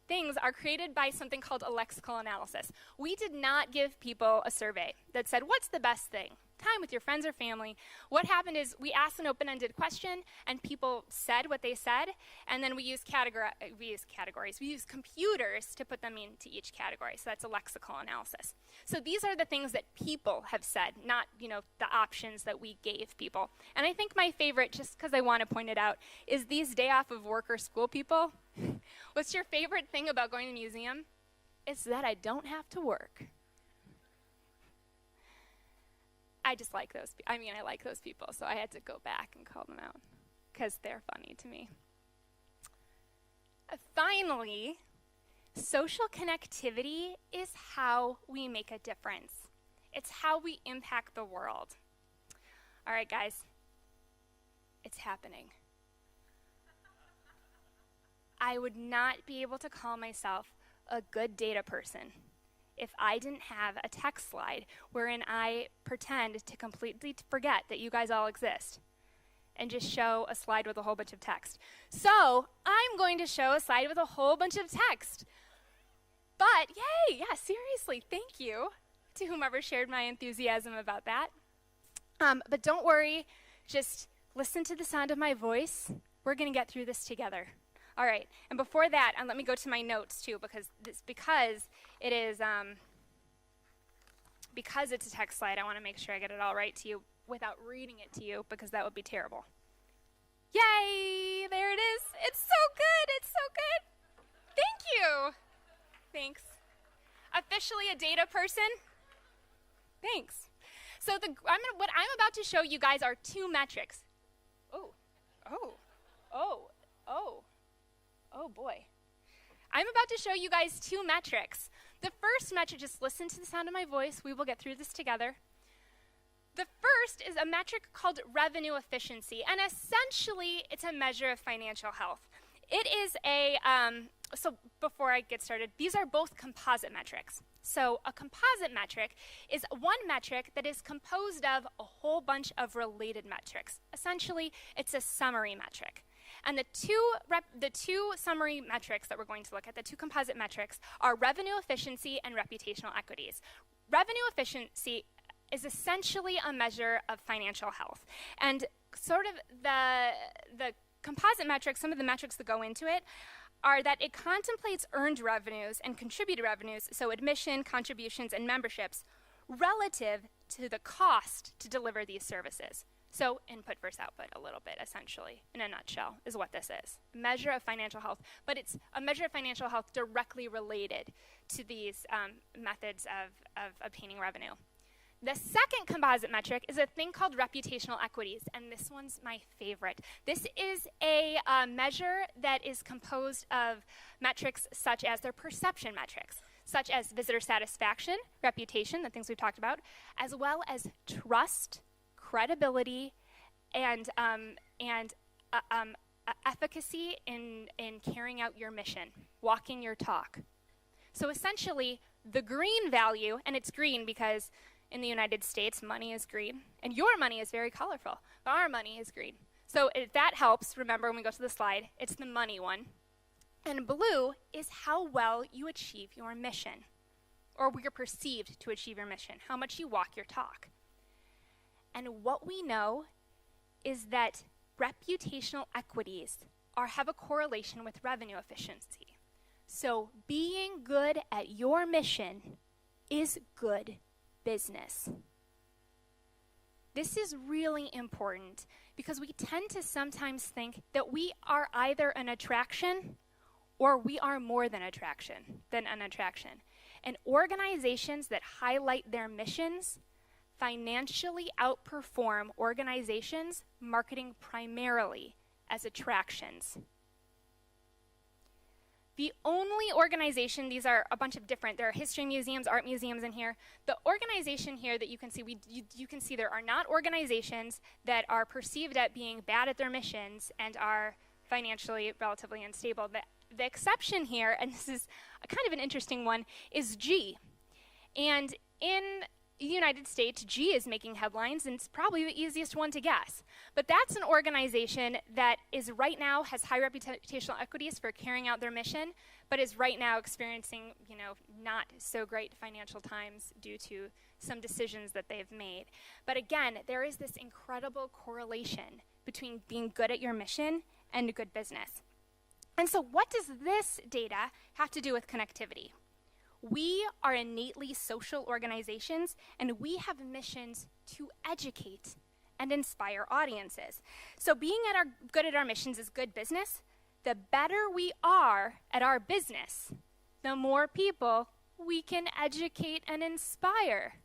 Speaker 1: things are created by something called a lexical analysis. We did not give people a survey that said, what's the best thing? Time with your friends or family. What happened is we asked an open-ended question, and people said what they said, and then we use categories. We use computers to put them into each category. So that's a lexical analysis. So these are the things that people have said, not the options that we gave people. And I think my favorite, just because I want to point it out, is these day off of work or school people. What's your favorite thing about going to the museum? It's that I don't have to work. I just like those. I like those people, so I had to go back and call them out because they're funny to me. Finally, social connectivity is how we make a difference. It's how we impact the world. All right, guys, it's happening. I would not be able to call myself a good data person if I didn't have a text slide wherein I pretend to completely forget that you guys all exist and just show a slide with a whole bunch of text. So I'm going to show a slide with a whole bunch of text. But yay, yeah, seriously, thank you to whomever shared my enthusiasm about that. But don't worry, just listen to the sound of my voice. We're going to get through this together. All right, and before that, let me go to my notes too, because it's a text slide, I want to make sure I get it all right to you without reading it to you, because that would be terrible. Yay! There it is. It's so good. It's so good. Thank you. Thanks. Officially a data person. Thanks. So what I'm about to show you guys are two metrics. Oh boy. I'm about to show you guys two metrics. The first metric, just listen to the sound of my voice. We will get through this together. The first is a metric called revenue efficiency, and essentially it's a measure of financial health. It is so before I get started, these are both composite metrics. So a composite metric is one metric that is composed of a whole bunch of related metrics. Essentially, it's a summary metric. And the two summary metrics that we're going to look at, the two composite metrics, are revenue efficiency and reputational equities. Revenue efficiency is essentially a measure of financial health. And sort of the composite metrics, some of the metrics that go into it, are that it contemplates earned revenues and contributed revenues, so admission, contributions, and memberships, relative to the cost to deliver these services. So input versus output a little bit, essentially, in a nutshell, is what this is. A measure of financial health, but it's a measure of financial health directly related to these methods of obtaining revenue. The second composite metric is a thing called reputational equities, and this one's my favorite. This is a measure that is composed of metrics such as their perception metrics, such as visitor satisfaction, reputation, the things we've talked about, as well as trust, credibility, and efficacy in carrying out your mission, walking your talk. So essentially, the green value, and it's green because in the United States, money is green, and your money is very colorful, but our money is green. So if that helps, remember when we go to the slide, it's the money one. And blue is how well you achieve your mission, or you're perceived to achieve your mission, how much you walk your talk. And what we know is that reputational equities have a correlation with revenue efficiency. So being good at your mission is good business. This is really important because we tend to sometimes think that we are either an attraction or we are more than an attraction. And organizations that highlight their missions financially outperform organizations marketing primarily as attractions. The only organization, these are a bunch of different, there are history museums, art museums in here. The organization here that you can see, you can see there are not organizations that are perceived at being bad at their missions and are financially relatively unstable. The exception here, and this is kind of an interesting one, is G. And in the United States, G is making headlines, and it's probably the easiest one to guess. But that's an organization that is right now has high reputational equities for carrying out their mission, but is right now experiencing, not so great financial times due to some decisions that they've made. But again, there is this incredible correlation between being good at your mission and good business. And so what does this data have to do with connectivity? We are innately social organizations, and we have missions to educate and inspire audiences. So being good at our missions is good business. The better we are at our business, the more people we can educate and inspire.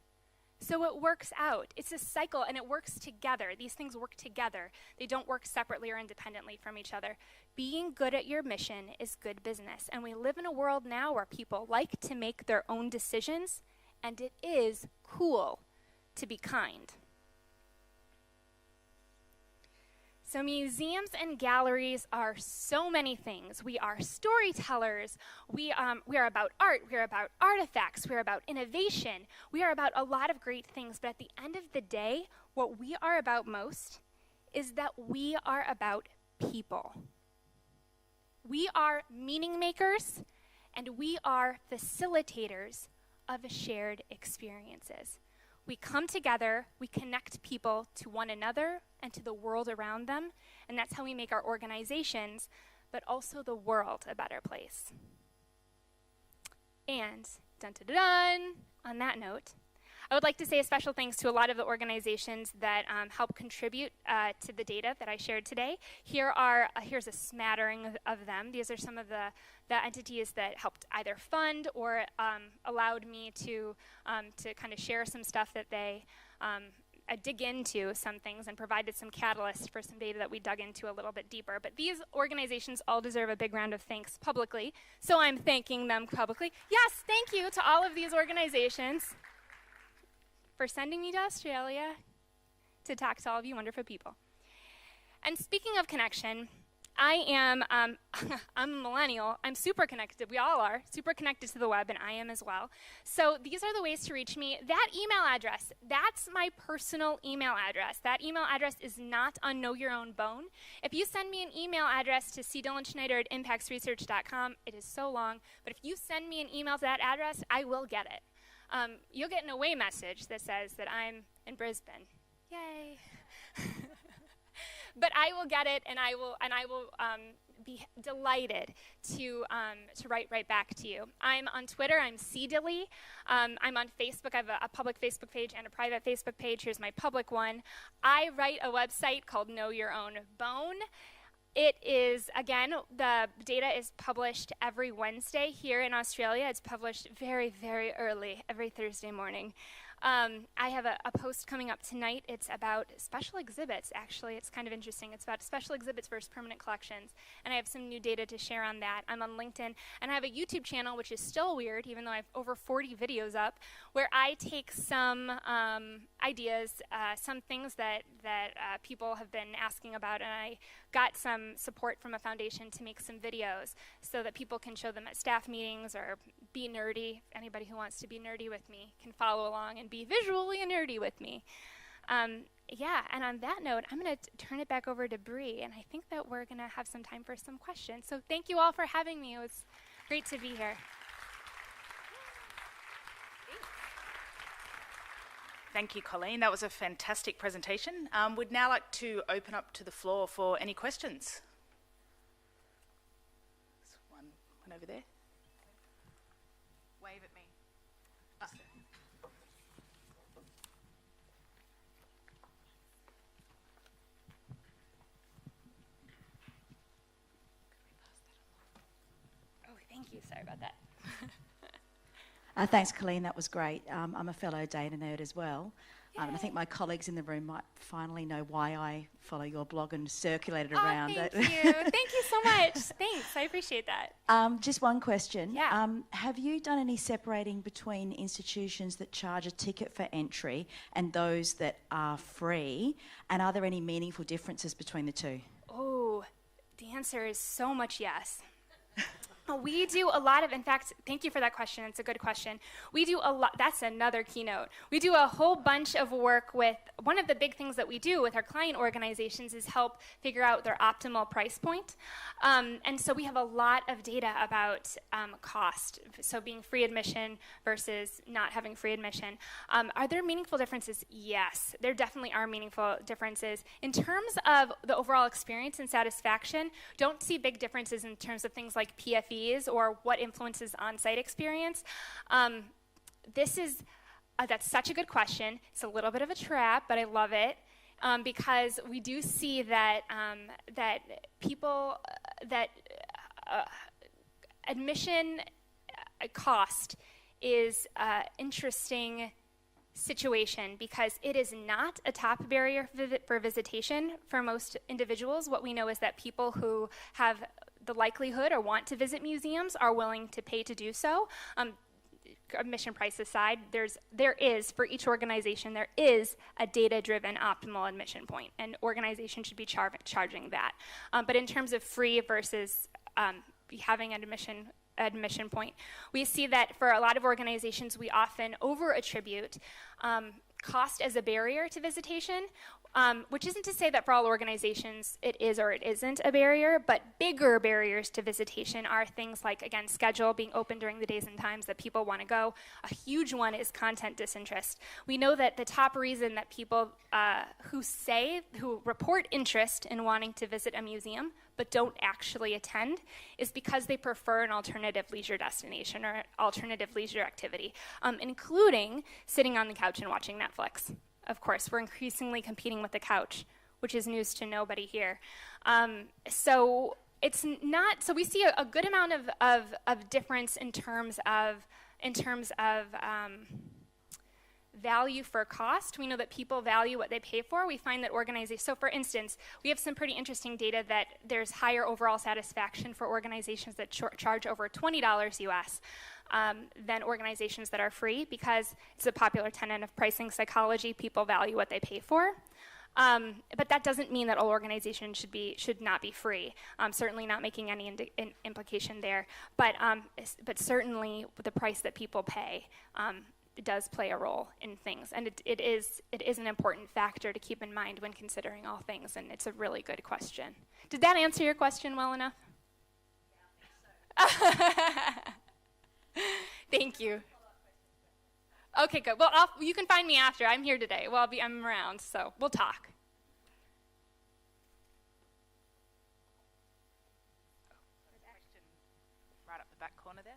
Speaker 1: So it works out. It's a cycle, and it works together. These things work together. They don't work separately or independently from each other. Being good at your mission is good business. And we live in a world now where people like to make their own decisions, and it is cool to be kind. So museums and galleries are so many things. We are storytellers. We are about art. We are about artifacts. We are about innovation. We are about a lot of great things. But at the end of the day, what we are about most is that we are about people. We are meaning makers, and we are facilitators of shared experiences. We come together, we connect people to one another and to the world around them, and that's how we make our organizations, but also the world, a better place. And, dun-dun-dun, on that note, I would like to say a special thanks to a lot of the organizations that help contribute to the data that I shared today. Here's a smattering of them. These are some of the entities that helped either fund or allowed me to kind of share some stuff that they dig into some things and provided some catalyst for some data that we dug into a little bit deeper. But these organizations all deserve a big round of thanks publicly, so I'm thanking them publicly. Yes, thank you to all of these organizations for sending me to Australia to talk to all of you wonderful people. And speaking of connection, I'm a millennial. I'm super connected. We all are super connected to the web, and I am as well. So these are the ways to reach me. That email address, that's my personal email address. That email address is not on Know Your Own Bone. If you send me an email address to cdilenschneider@impactsresearch.com, it is so long, but if you send me an email to that address, I will get it. You'll get an away message that says that I'm in Brisbane. Yay. but I will get it, and I will be delighted to write back to you. I'm on Twitter. I'm cdilly. I'm on Facebook. I have a public Facebook page and a private Facebook page. Here's my public one. I write a website called Know Your Own Bone. It is, again, the data is published every Wednesday here in Australia. It's published very, very early, every Thursday morning. I have a post coming up tonight. It's about special exhibits, actually. It's kind of interesting. It's about special exhibits versus permanent collections. And I have some new data to share on that. I'm on LinkedIn. And I have a YouTube channel, which is still weird, even though I have over 40 videos up, where I take some ideas, some things that people have been asking about, and I got some support from a foundation to make some videos so that people can show them at staff meetings or be nerdy. Anybody who wants to be nerdy with me can follow along and be visually nerdy with me. Yeah, and on that note, I'm going to turn it back over to Bree, and I think that we're going to have some time for some questions. So thank you all for having me. It was great to be here.
Speaker 2: Thank you, Colleen. That was a fantastic presentation. We'd now like to open up to the floor for any questions. There's one over there. Wave at me.
Speaker 1: Oh, thank you. Sorry about that.
Speaker 3: Thanks, Colleen. That was great. I'm a fellow data nerd as well. And I think my colleagues in the room might finally know why I follow your blog and circulate it around.
Speaker 1: Thank you. Thank you so much. Thanks. I appreciate that.
Speaker 3: Just one question.
Speaker 1: Yeah.
Speaker 3: Have you done any separating between institutions that charge a ticket for entry and those that are free? And are there any meaningful differences between the two?
Speaker 1: Oh, the answer is so much yes. We do a lot of, in fact, thank you for that question. It's a good question. We do a lot, that's another keynote. We do a whole bunch of work with, one of the big things that we do with our client organizations is help figure out their optimal price point. And so we have a lot of data about cost, so being free admission versus not having free admission. Are there meaningful differences? Yes, there definitely are meaningful differences. In terms of the overall experience and satisfaction, don't see big differences in terms of things like PFE or what influences on-site experience. That's such a good question. It's a little bit of a trap, but I love it because we do see that admission cost is an interesting situation because it is not a top barrier for visitation for most individuals. What we know is that people who have the likelihood or want to visit museums are willing to pay to do so. Admission price aside, there is, for each organization, there is a data-driven optimal admission point, and organizations should be charging that. But in terms of free versus having an admission point, we see that for a lot of organizations, we often over-attribute cost as a barrier to visitation, which isn't to say that for all organizations it is or it isn't a barrier, but bigger barriers to visitation are things like, again, schedule, being open during the days and times that people want to go. A huge one is content disinterest. We know that the top reason that people who report interest in wanting to visit a museum but don't actually attend is because they prefer an alternative leisure destination or alternative leisure activity, including sitting on the couch and watching Netflix. Of course, we're increasingly competing with the couch, which is news to nobody here. So it's not. So we see a good amount of difference in terms of value for cost. We know that people value what they pay for. We find that organizations. So, for instance, we have some pretty interesting data that there's higher overall satisfaction for organizations that charge over $20 US. Than organizations that are free, because it's a popular tenet of pricing psychology. People value what they pay for. But that doesn't mean that all organizations should not be free. Certainly not making any implication there. But certainly the price that people pay does play a role in things, and it is an important factor to keep in mind when considering all things. And it's a really good question. Did that answer your question well enough? Yeah, I think so. Thank you. Okay, good. Well, you can find me after. I'm here today. Well, I'm around, so we'll talk.
Speaker 2: back corner there.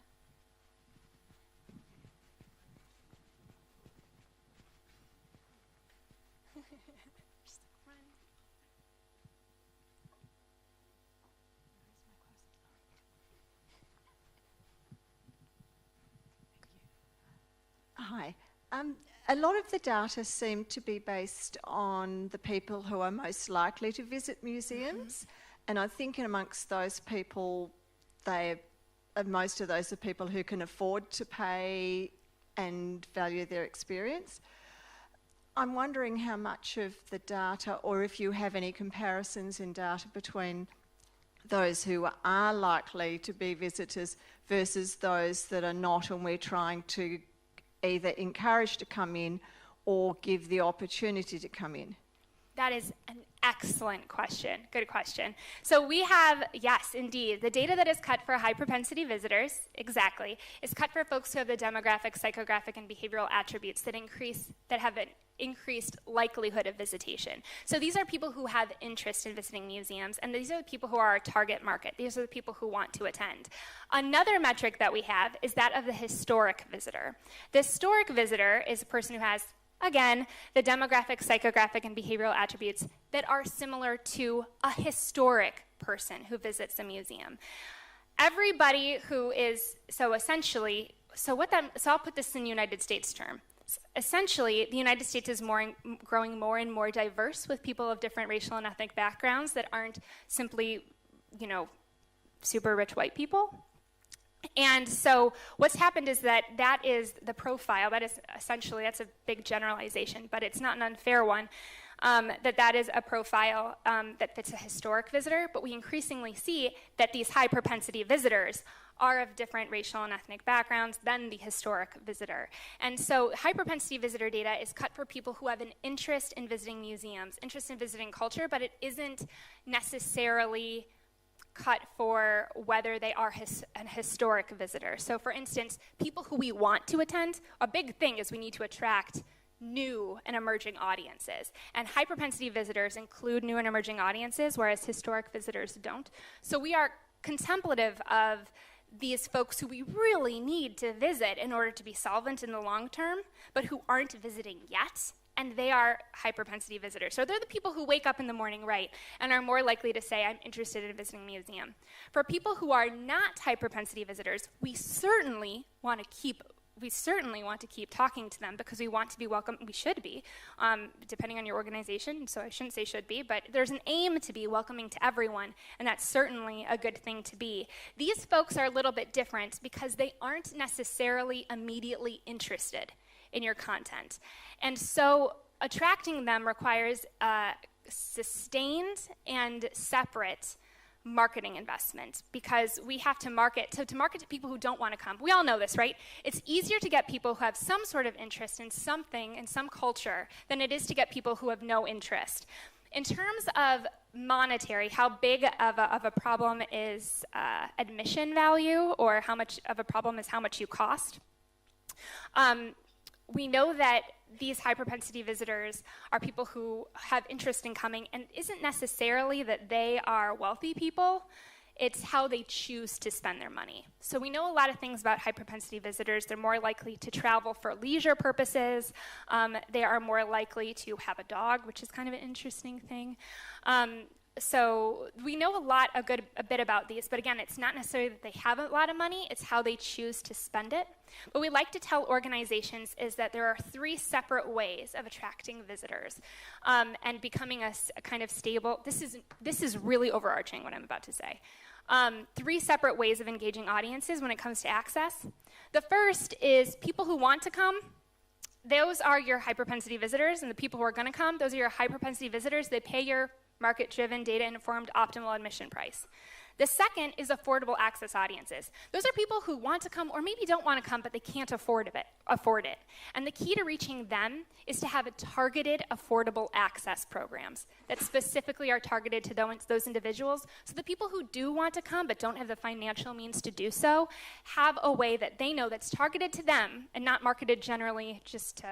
Speaker 4: Hi. A lot of the data seem to be based on the people who are most likely to visit museums, and I think amongst those people, most of those are people who can afford to pay and value their experience. I'm wondering how much of the data, or if you have any comparisons in data between those who are likely to be visitors versus those that are not, and we're trying to either encourage to come in or give the opportunity to come in?
Speaker 1: That is an excellent question. Good question. So we have, yes, indeed, the data that is cut for high propensity visitors, exactly, is cut for folks who have the demographic, psychographic, and behavioral attributes that have an increased likelihood of visitation. So these are people who have interest in visiting museums, and these are the people who are our target market. These are the people who want to attend. Another metric that we have is that of the historic visitor. The historic visitor is a person who has, again, the demographic, psychographic, and behavioral attributes that are similar to a historic person who visits a museum. Everybody who is, so I'll put this in United States term. Essentially, the United States is growing more and more diverse with people of different racial and ethnic backgrounds that aren't simply, super rich white people. And so what's happened is that is the profile. That is essentially, that's a big generalization, but it's not an unfair one, that is a profile that fits a historic visitor. But we increasingly see that these high propensity visitors are of different racial and ethnic backgrounds than the historic visitor. And so high propensity visitor data is cut for people who have an interest in visiting museums, interest in visiting culture, but it isn't necessarily cut for whether they are an historic visitor. So for instance, people who we want to attend, a big thing is we need to attract new and emerging audiences. And high propensity visitors include new and emerging audiences, whereas historic visitors don't. So we are contemplative of these folks who we really need to visit in order to be solvent in the long term, but who aren't visiting yet, and they are high propensity visitors. So they're the people who wake up in the morning, right, and are more likely to say, I'm interested in visiting a museum. For people who are not high propensity visitors, we certainly want to keep talking to them because we want to be welcome. We should be, depending on your organization, so I shouldn't say should be, but there's an aim to be welcoming to everyone, and that's certainly a good thing to be. These folks are a little bit different because they aren't necessarily immediately interested in your content. And so attracting them requires sustained and separate marketing investment, because we have to market to people who don't want to come. We all know this, right? It's easier to get people who have some sort of interest in something, in some culture, than it is to get people who have no interest. In terms of monetary, how big of a problem is admission value, or how much of a problem is how much you cost? We know that these high propensity visitors are people who have interest in coming, and it isn't necessarily that they are wealthy people, it's how they choose to spend their money. So we know a lot of things about high propensity visitors. They're more likely to travel for leisure purposes. They are more likely to have a dog, which is kind of an interesting thing. So we know a bit about these, but again, it's not necessarily that they have a lot of money, it's how they choose to spend it. What we like to tell organizations is that there are 3 separate ways of attracting visitors and becoming a kind of stable. This is really overarching what I'm about to say. 3 separate ways of engaging audiences when it comes to access. The first is people who want to come. Those are your high propensity visitors, and the people who are going to come, those are your high propensity visitors. They pay your market-driven, data-informed, optimal admission price. The second is affordable access audiences. Those are people who want to come or maybe don't want to come, but they can't afford it. And the key to reaching them is to have targeted, affordable access programs that specifically are targeted to those individuals. So the people who do want to come but don't have the financial means to do so have a way that they know that's targeted to them and not marketed generally just to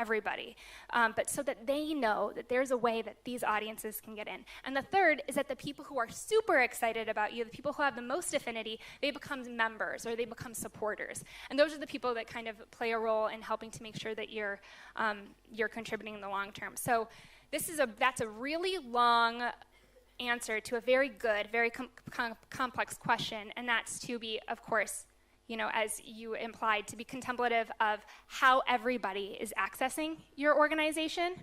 Speaker 1: everybody, but so that they know that there's a way that these audiences can get in. And the third is that the people who are super excited about you, the people who have the most affinity, they become members or they become supporters. And those are the people that kind of play a role in helping to make sure that you're contributing in the long term. So that's a really long answer to a very good, very complex question, and that's to be, of course, as you implied, to be contemplative of how everybody is accessing your organization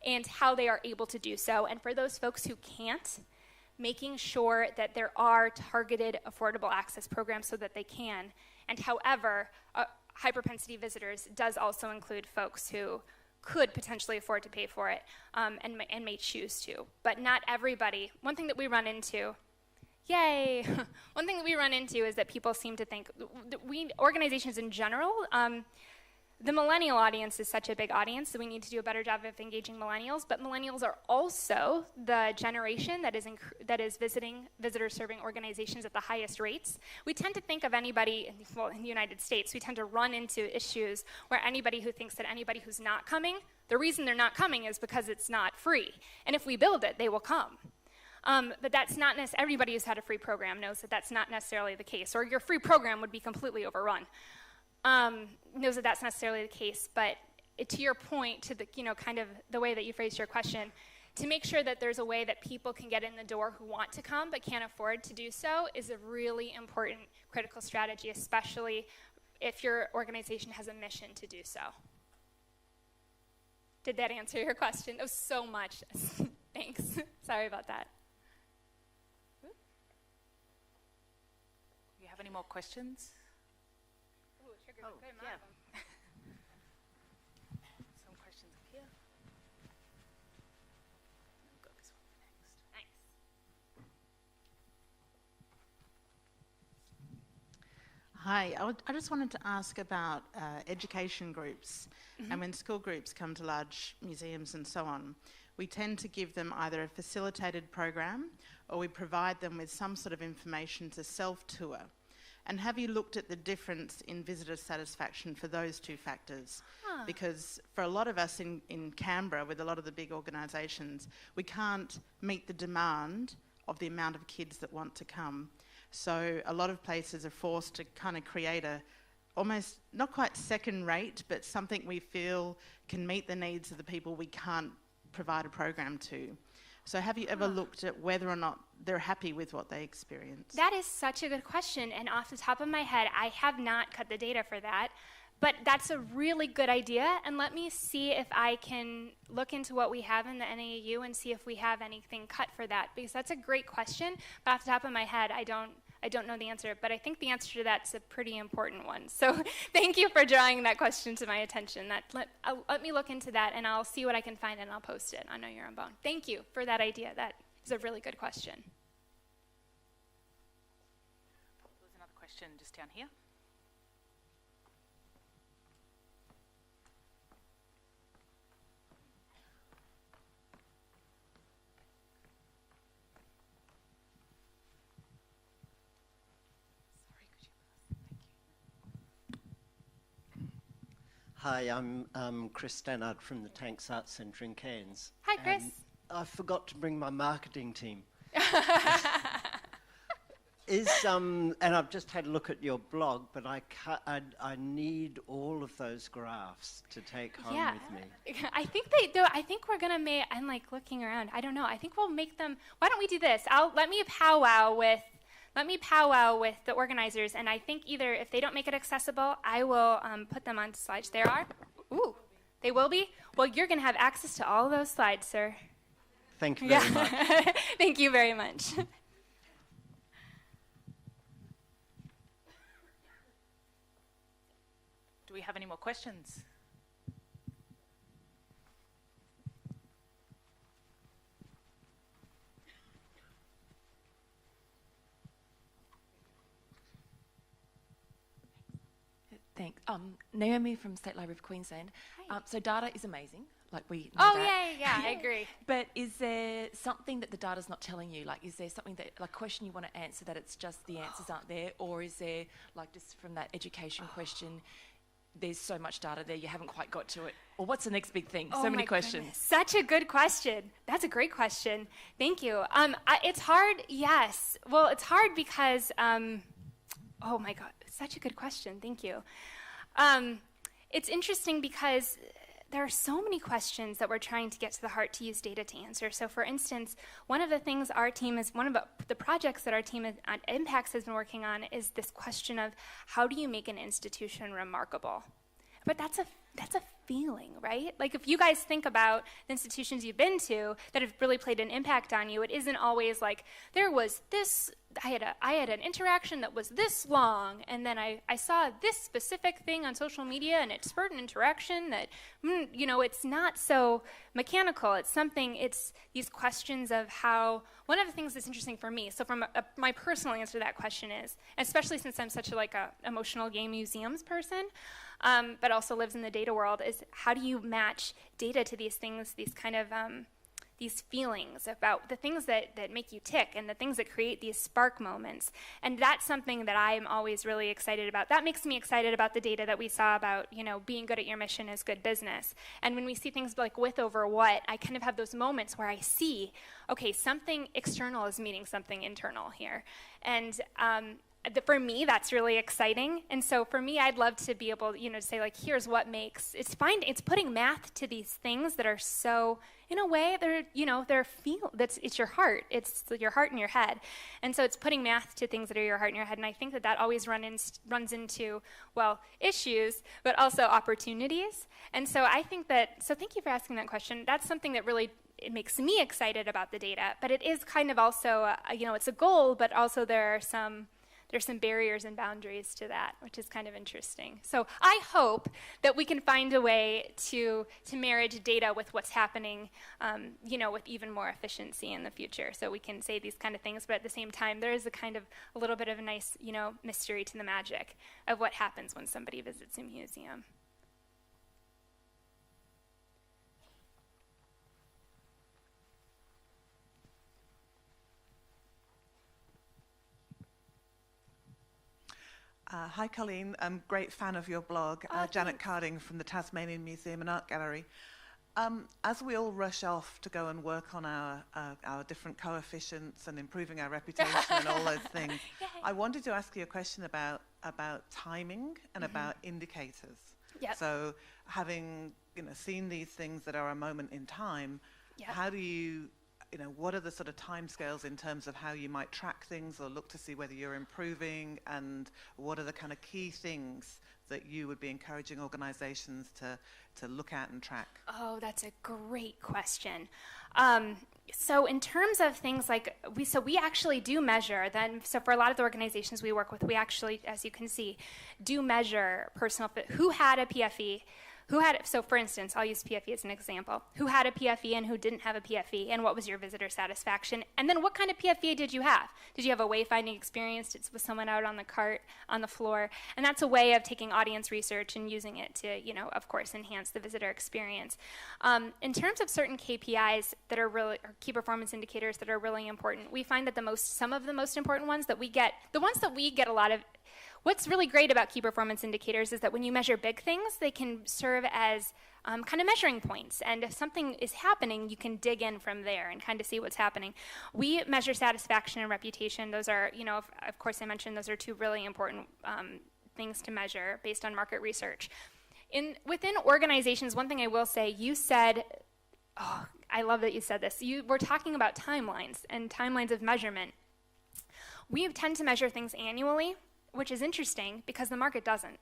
Speaker 1: and how they are able to do so. And for those folks who can't, making sure that there are targeted affordable access programs so that they can. And however, high-propensity visitors does also include folks who could potentially afford to pay for it and may choose to. But not everybody. One thing that we run into, one thing that we run into is that people seem to think, organizations in general, the millennial audience is such a big audience, so we need to do a better job of engaging millennials, but millennials are also the generation that is visitor-serving organizations at the highest rates. We tend to think of anybody, in the United States, we tend to run into issues where anybody who thinks that anybody who's not coming, the reason they're not coming is because it's not free. And if we build it, they will come. But that's not everybody who's had a free program knows that that's not necessarily the case, or your free program would be completely overrun. Knows that that's necessarily the case, but to your point, to the kind of the way that you phrased your question, to make sure that there's a way that people can get in the door who want to come but can't afford to do so is a really important critical strategy, especially if your organization has a mission to do so. Did that answer your question? That was so much. Thanks. Sorry about that.
Speaker 2: Do you have any more questions? Oh, yeah. Some questions up here. I've got this one next.
Speaker 1: Nice.
Speaker 5: Hi, I just wanted to ask about education groups. And when school groups come to large museums and so on, we tend to give them either a facilitated program or we provide them with some sort of information to self-tour. And have you looked at the difference in visitor satisfaction for those two factors? Because for a lot of us in Canberra, with a lot of the big organisations, we can't meet the demand of the amount of kids that want to come. So a lot of places are forced to kind of create a almost, not quite second rate, but something we feel can meet the needs of the people we can't provide a program to. So have you ever looked at whether or not they're happy with what they experience?
Speaker 1: That is such a good question, and off the top of my head, I have not cut the data for that, but that's a really good idea, and let me see if I can look into what we have in the NAU and see if we have anything cut for that, because that's a great question, but off the top of my head, I don't know the answer, but I think the answer to that's a pretty important one. So thank you for drawing that question to my attention. Let me look into that, and I'll see what I can find, and I'll post it on Know Your Own Bone. Thank you for that idea. That is a really good question.
Speaker 2: There's another question just down here.
Speaker 6: Hi, I'm Chris Stannard from the Tanks Arts Centre in Cairns.
Speaker 1: Hi, Chris.
Speaker 6: I forgot to bring my marketing team. And I've just had a look at your blog, but I need all of those graphs to take home with me.
Speaker 1: I think we're gonna make. I'm like looking around. I don't know. I think we'll make them. Why don't we do this? Let me powwow with the organizers, and I think either if they don't make it accessible, I will put them on slides. There are. Ooh, they will be? Well, you're going to have access to all of those slides, sir.
Speaker 6: Thank you very much.
Speaker 1: Thank you very much.
Speaker 2: Do we have any more questions?
Speaker 7: Thanks. Naomi from State Library of Queensland. So data is amazing. Like we know
Speaker 1: Oh,
Speaker 7: that.
Speaker 1: yeah, I agree.
Speaker 7: But is there something that the data's not telling you? Like, is there something that, like, question you want to answer that it's just the answers aren't there? Or is there, like, just from that education question, there's so much data there you haven't quite got to it? Or what's the next big thing?
Speaker 1: Oh
Speaker 7: So many
Speaker 1: my
Speaker 7: questions.
Speaker 1: goodness. Such a good question. That's a great question. Thank you. It's hard, yes. Well, it's hard because, oh my God, such a good question. Thank you. It's interesting because there are so many questions that we're trying to get to the heart to use data to answer. So for instance, one of the things our team is, one of the projects that our team at Impacts has been working on is this question of how do you make an institution remarkable? But that's a feeling, right? Like if you guys think about the institutions you've been to that have really played an impact on you, it isn't always like there was this, I had an interaction that was this long, and then I saw this specific thing on social media, and it spurred an interaction that, it's not so mechanical. It's these questions of how, one of the things that's interesting for me, so from my personal answer to that question is, especially since I'm such a emotional game museums person, but also lives in the data world, is how do you match data to these things, these kind of these feelings about the things that make you tick and the things that create these spark moments. And that's something that I'm always really excited about. That makes me excited about the data that we saw about, being good at your mission is good business. And when we see things like with over what, I kind of have those moments where I see, okay, something external is meeting something internal here. And for me, that's really exciting. And so for me, I'd love to be able, to say here's what makes, it's putting math to these things that are so, in a way, it's your heart. It's your heart and your head. And so it's putting math to things that are your heart and your head. And I think that always runs into, issues, but also opportunities. And so I think so thank you for asking that question. That's something that really, it makes me excited about the data, but it is kind of also, it's a goal, but also there's some barriers and boundaries to that, which is kind of interesting. So I hope that we can find a way to marriage data with what's happening, with even more efficiency in the future. So we can say these kind of things, but at the same time, there is a little bit of a nice, mystery to the magic of what happens when somebody visits a museum.
Speaker 8: Hi, Colleen. I'm a great fan of your blog. Janet Carding from the Tasmanian Museum and Art Gallery. As we all rush off to go and work on our different coefficients and improving our reputation and all those things, I wanted to ask you a question about timing and about indicators.
Speaker 1: Yep.
Speaker 8: So having seen these things that are a moment in time, how do you what are the sort of timescales in terms of how you might track things or look to see whether you're improving, and what are the kind of key things that you would be encouraging organizations to look at and track?
Speaker 1: Oh, that's a great question. So in terms of things like, we actually do measure then, so for a lot of the organizations we work with, we actually, as you can see, do measure personal fit, who had a PFE, so for instance, I'll use PFE as an example. Who had a PFE and who didn't have a PFE, and what was your visitor satisfaction? And then what kind of PFE did you have? Did you have a wayfinding experience? Was someone out on the cart, on the floor? And that's a way of taking audience research and using it to, of course, enhance the visitor experience. In terms of certain KPIs that are really, or key performance indicators that are really important, we find that some of the most important ones that we get, the ones that we get a lot of, what's really great about key performance indicators is that when you measure big things, they can serve as kind of measuring points. And if something is happening, you can dig in from there and kind of see what's happening. We measure satisfaction and reputation. Those are, of course I mentioned those are two really important things to measure based on market research. Within organizations, one thing I will say, you said, I love that you said this. We're talking about timelines and timelines of measurement. We tend to measure things annually, which is interesting because the market doesn't.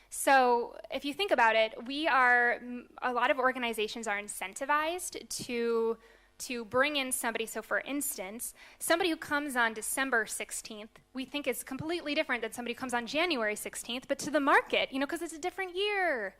Speaker 1: So if you think about it, a lot of organizations are incentivized to bring in somebody. So for instance, somebody who comes on December 16th, we think is completely different than somebody who comes on January 16th, but to the market, because it's a different year.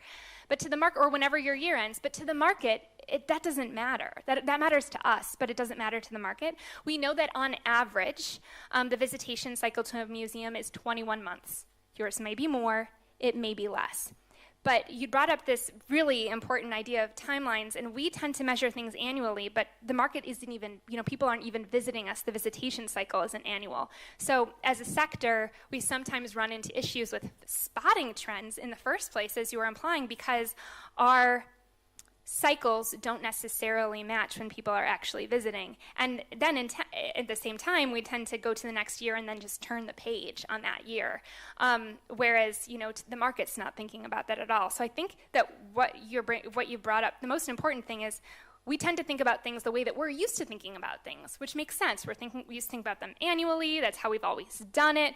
Speaker 1: But to the market, or whenever your year ends, but to the market, that doesn't matter. That matters to us, but it doesn't matter to the market. We know that on average, the visitation cycle to a museum is 21 months. Yours may be more, it may be less. But you brought up this really important idea of timelines, and we tend to measure things annually, but the market isn't even, people aren't even visiting us. The visitation cycle isn't annual. So as a sector, we sometimes run into issues with spotting trends in the first place, as you were implying, because our cycles don't necessarily match when people are actually visiting. And then at the same time, we tend to go to the next year and then just turn the page on that year. Whereas, the market's not thinking about that at all. So I think that what you brought up, the most important thing is we tend to think about things the way that we're used to thinking about things, which makes sense. We used to think about them annually. That's how we've always done it.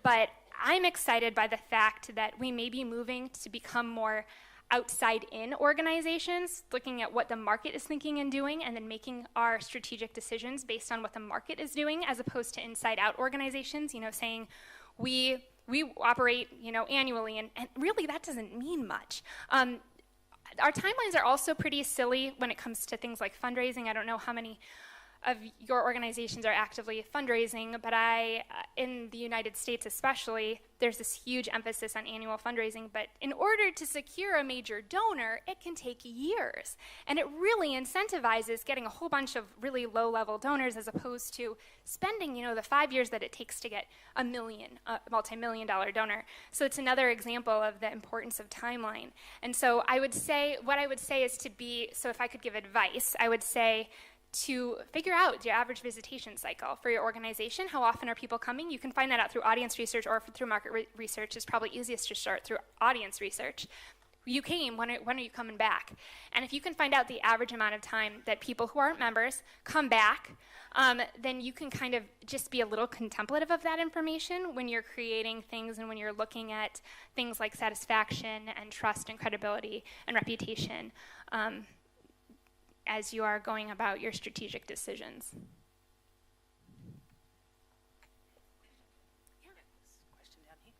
Speaker 1: But I'm excited by the fact that we may be moving to become more outside-in organizations, looking at what the market is thinking and doing, and then making our strategic decisions based on what the market is doing, as opposed to inside-out organizations, saying we operate, annually, and really that doesn't mean much. Our timelines are also pretty silly when it comes to things like fundraising. I don't know how many of your organizations are actively fundraising, but in the United States especially, there's this huge emphasis on annual fundraising, but in order to secure a major donor, it can take years. And it really incentivizes getting a whole bunch of really low-level donors as opposed to spending, the 5 years that it takes to get a multi-million-dollar donor. So it's another example of the importance of timeline. And so what I would say is so if I could give advice, I would say to figure out your average visitation cycle for your organization. How often are people coming? You can find that out through audience research or through market research. It's probably easiest to start through audience research. You came, when are you coming back? And if you can find out the average amount of time that people who aren't members come back, then you can kind of just be a little contemplative of that information when you're creating things and when you're looking at things like satisfaction and trust and credibility and reputation. As you are going about your strategic decisions.
Speaker 2: Yeah. Question down here.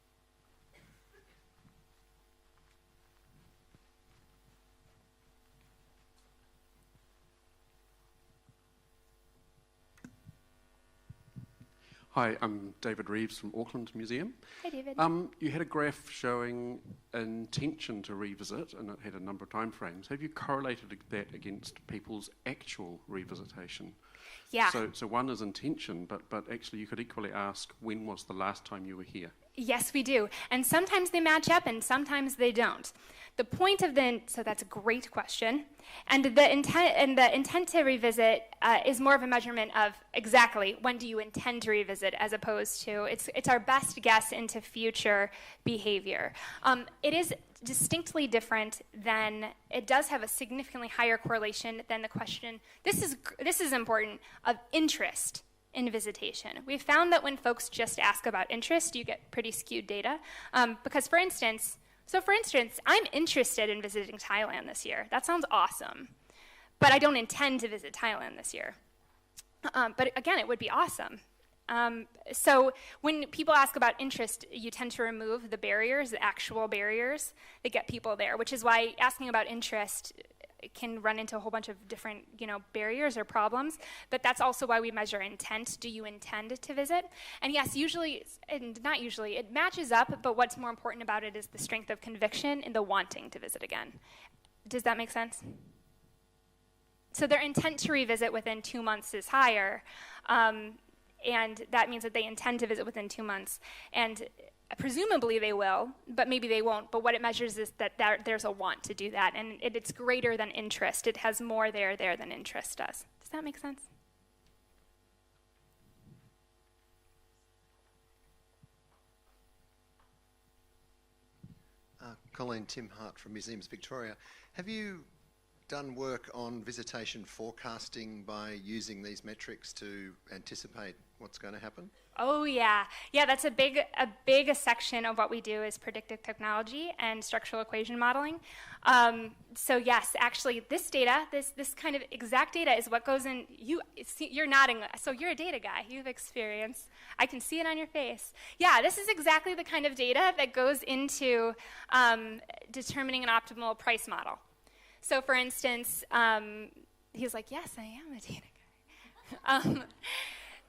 Speaker 9: Hi, I'm David Reeves from Auckland Museum.
Speaker 1: Hi, David.
Speaker 9: You had a graph showing intention to revisit, and it had a number of time frames. Have you correlated that against people's actual revisitation?
Speaker 1: Yeah.
Speaker 9: So one is intention, but actually you could equally ask, when was the last time you were here?
Speaker 1: Yes, we do. And sometimes they match up and sometimes they don't. The point of so that's a great question. And the intent to revisit is more of a measurement of exactly when do you intend to revisit, as opposed to it's our best guess into future behavior. It is distinctly different than, it does have a significantly higher correlation than the question, this is important, of interest in visitation. We've found that when folks just ask about interest, you get pretty skewed data. Because for instance, I'm interested in visiting Thailand this year. That sounds awesome. But I don't intend to visit Thailand this year. But again, it would be awesome. So when people ask about interest, you tend to remove the barriers, the actual barriers that get people there, which is why asking about interest can run into a whole bunch of different, barriers or problems. But that's also why we measure intent. Do you intend to visit? And yes, usually, and not usually, it matches up, but what's more important about it is the strength of conviction and the wanting to visit again. Does that make sense? So their intent to revisit within 2 months is higher, and that means that they intend to visit within 2 months. And presumably they will, but maybe they won't. But what it measures is that there's a want to do that, and it's greater than interest. It has more there than interest does. Does that make sense?
Speaker 10: Colleen, Tim Hart from Museums Victoria. Have you done work on visitation forecasting by using these metrics to anticipate what's going to happen?
Speaker 1: Oh yeah, that's a big section of what we do is predictive technology and structural equation modeling. So yes, actually, this data, this kind of exact data is what goes in. You're nodding, so you're a data guy. You have experience. I can see it on your face. Yeah, this is exactly the kind of data that goes into determining an optimal price model. So for instance, he's like, yes, I am a data guy.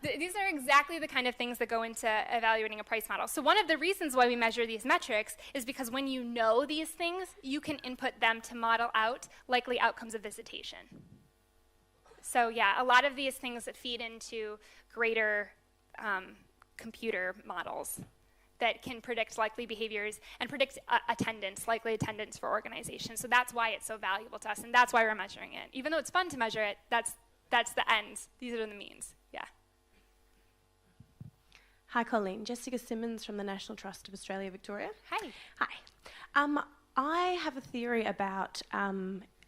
Speaker 1: These are exactly the kind of things that go into evaluating a price model. So one of the reasons why we measure these metrics is because when you know these things, you can input them to model out likely outcomes of visitation. So yeah, a lot of these things that feed into greater computer models that can predict likely behaviors and predict likely attendance for organizations. So that's why it's so valuable to us, and that's why we're measuring it. Even though it's fun to measure it, that's the ends. These are the means. Yeah.
Speaker 11: Hi, Colleen. Jessica Simmons from the National Trust of Australia, Victoria.
Speaker 1: Hi.
Speaker 11: Hi. I have a theory about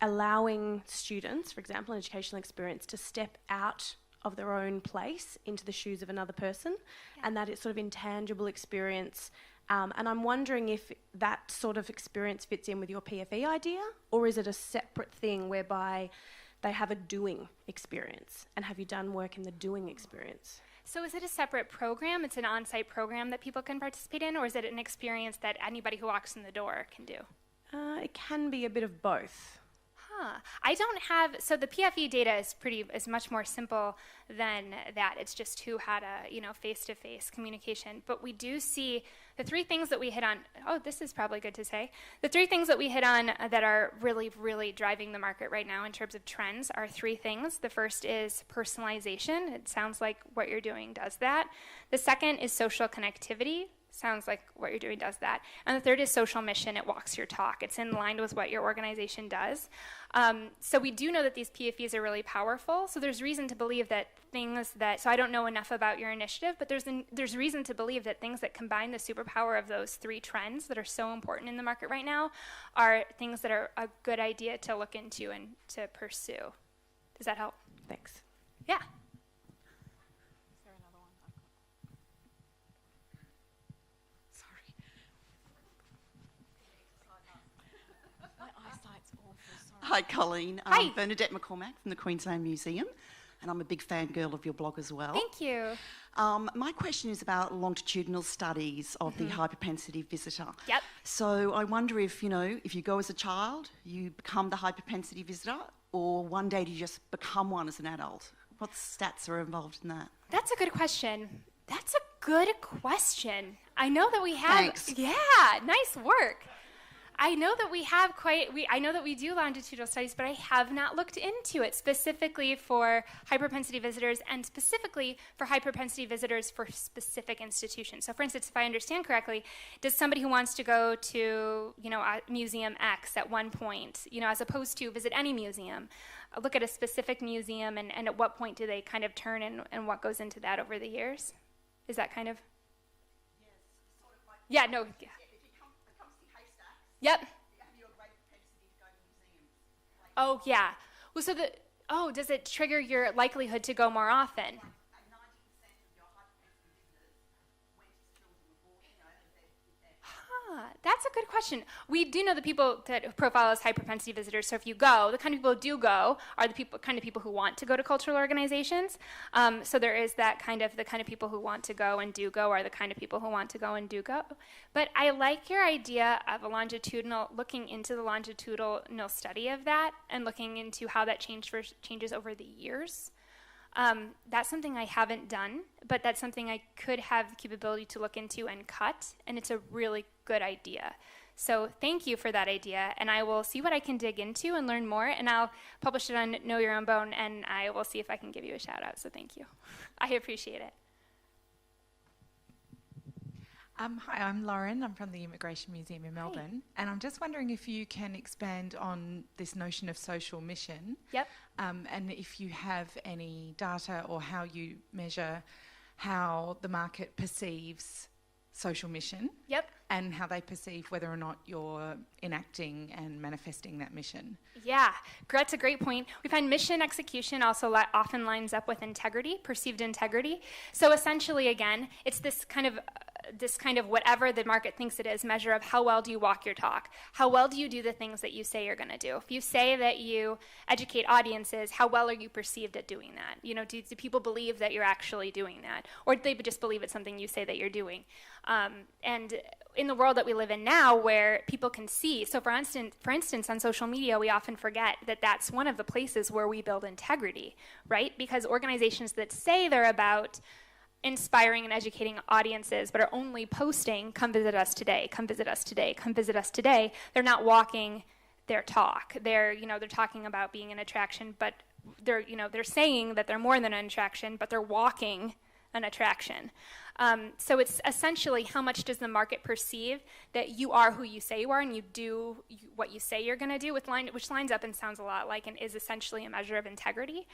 Speaker 11: allowing students, for example, in educational experience, to step out of their own place into the shoes of another person, and that it's sort of intangible experience. And I'm wondering if that sort of experience fits in with your PFE idea, or is it a separate thing whereby they have a doing experience? And have you done work in the doing experience?
Speaker 1: So is it a separate program? It's an on-site program that people can participate in, or is it an experience that anybody who walks in the door can do?
Speaker 11: It can be a bit of both.
Speaker 1: I don't have, so the PFE data is much more simple than that. It's just who had a, face-to-face communication. But we do see the three things that we hit on. Oh, this is probably good to say. The three things that we hit on that are really, really driving the market right now in terms of trends are three things. The first is personalization. It sounds like what you're doing does that. The second is social connectivity. Sounds like what you're doing does that. And the third is social mission. It walks your talk. It's in line with what your organization does. So we do know that these PFEs are really powerful. So there's reason to believe that so I don't know enough about your initiative, but there's reason to believe that things that combine the superpower of those three trends that are so important in the market right now are things that are a good idea to look into and to pursue. Does that help?
Speaker 11: Thanks.
Speaker 1: Yeah.
Speaker 12: Hi, Colleen.
Speaker 1: Hi.
Speaker 12: I'm Bernadette McCormack from the Queensland Museum, and I'm a big fangirl of your blog as well.
Speaker 1: Thank you.
Speaker 12: My question is about longitudinal studies of the hyperpensity visitor.
Speaker 1: Yep.
Speaker 12: So I wonder if you go as a child, you become the hyperpensity visitor, or one day do you just become one as an adult? What stats are involved in that?
Speaker 1: That's a good question. I know that we have...
Speaker 12: Thanks.
Speaker 1: Yeah, nice work. I know that I know that we do longitudinal studies, but I have not looked into it specifically for hyperpensity visitors and specifically for hyperpensity visitors for specific institutions. So for instance, if I understand correctly, does somebody who wants to go to, Museum X at one point, as opposed to visit any museum, look at a specific museum and at what point do they kind of turn and what goes into that over the years? Is that kind of?
Speaker 12: Yes, sort of like... Yeah.
Speaker 1: Yeah, no. Yeah.
Speaker 12: If you come see haystacks,
Speaker 1: Yep.
Speaker 12: have you a great propensity to go to museums?
Speaker 1: Oh, yeah. Well, does it trigger your likelihood to go more often?
Speaker 12: And 90% of your hyperpensity visitors went to schools and were
Speaker 1: That's a good question. We do know the people that profile as hyperpensity visitors. So if you go, the kind of people who do go are the kind of people who want to go to cultural organizations. So there is the kind of people who want to go and do go are the kind of people who want to go and do go. But I like your idea of looking into the longitudinal study of that and looking into how that changes over the years. That's something I haven't done, but that's something I could have the capability to look into and cut, and it's a really good idea. So thank you for that idea, and I will see what I can dig into and learn more, and I'll publish it on Know Your Own Bone, and I will see if I can give you a shout out, so thank you. I appreciate it.
Speaker 13: Hi, I'm Lauren. I'm from the Immigration Museum in Melbourne. And I'm just wondering if you can expand on this notion of social mission.
Speaker 1: Yep.
Speaker 13: And if you have any data or how you measure how the market perceives social mission.
Speaker 1: Yep.
Speaker 13: And how they perceive whether or not you're enacting and manifesting that mission.
Speaker 1: Yeah, that's a great point. We find mission execution also often lines up with integrity, perceived integrity. So essentially, again, it's this kind of whatever the market thinks it is, measure of how well do you walk your talk? How well do you do the things that you say you're going to do? If you say that you educate audiences, how well are you perceived at doing that? Do people believe that you're actually doing that? Or do they just believe it's something you say that you're doing? And in the world that we live in now where people can see, so for instance, on social media, we often forget that that's one of the places where we build integrity, right? Because organizations that say they're about inspiring and educating audiences, but are only posting, come visit us today, come visit us today, come visit us today, they're not walking their talk. They're talking about being an attraction, but they're saying that they're more than an attraction, but they're walking an attraction. So it's essentially how much does the market perceive that you are who you say you are and you do what you say you're going to do, which lines up and sounds a lot like and is essentially a measure of integrity.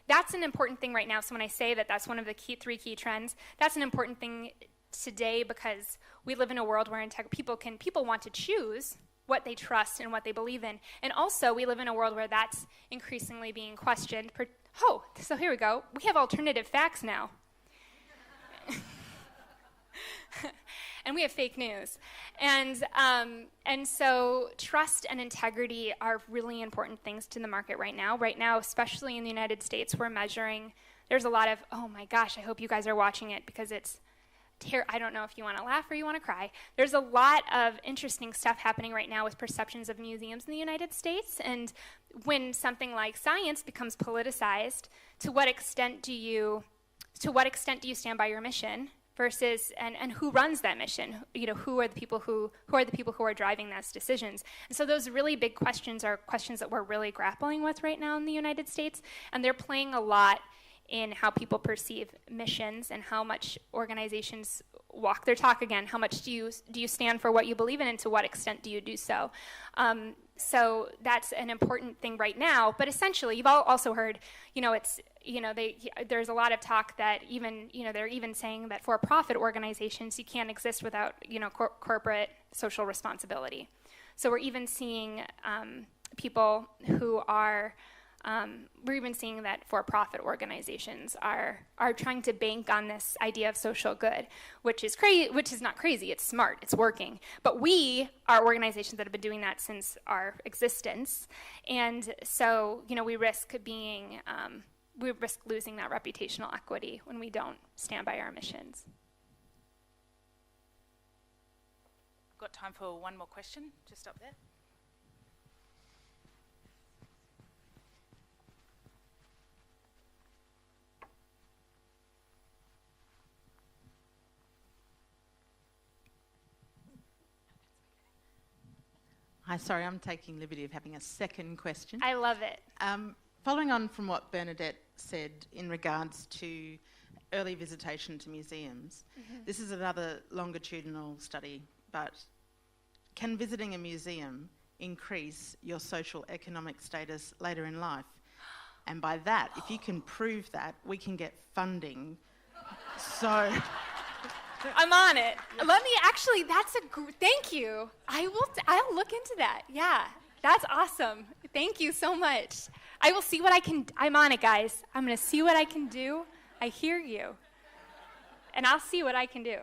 Speaker 1: That's an important thing right now. So when I say that that's one of the three key trends, that's an important thing today because we live in a world where people want to choose what they trust and what they believe in. And also we live in a world where that's increasingly being questioned. So here we go. We have alternative facts now. And we have fake news. And so trust and integrity are really important things to the market right now. Right now, especially in the United States, we're measuring, there's a lot of, oh my gosh, I hope you guys are watching it because it's, I don't know if you want to laugh or you want to cry. There's a lot of interesting stuff happening right now with perceptions of museums in the United States. And when something like science becomes politicized, to what extent do you stand by your mission versus and who runs that mission? Who are the people who are driving those decisions? And so those really big questions are questions that we're really grappling with right now in the United States, and they're playing a lot in how people perceive missions and how much organizations walk their talk again. How much do you stand for what you believe in, and to what extent do you do so? So that's an important thing right now. But essentially, you've all also heard, there's a lot of talk that they're even saying that for-profit organizations, you can't exist without, corporate social responsibility. So we're even seeing people who are we're even seeing that for-profit organizations are trying to bank on this idea of social good, which is not crazy. It's smart. It's working. But we are organizations that have been doing that since our existence, and so we risk losing that reputational equity when we don't stand by our missions.
Speaker 2: I've got time for one more question. Just up there.
Speaker 5: Hi, sorry, I'm taking liberty of having a second question.
Speaker 1: I love it.
Speaker 5: Following on from what Bernadette said in regards to early visitation to museums, this is another longitudinal study, but can visiting a museum increase your social economic status later in life? And by that, if you can prove that, we can get funding. So...
Speaker 1: I'm on it. Thank you. I'll look into that. Yeah, that's awesome. Thank you so much. I will see what I'm on it, guys. I'm going to see what I can do. I hear you. And I'll see what I can do.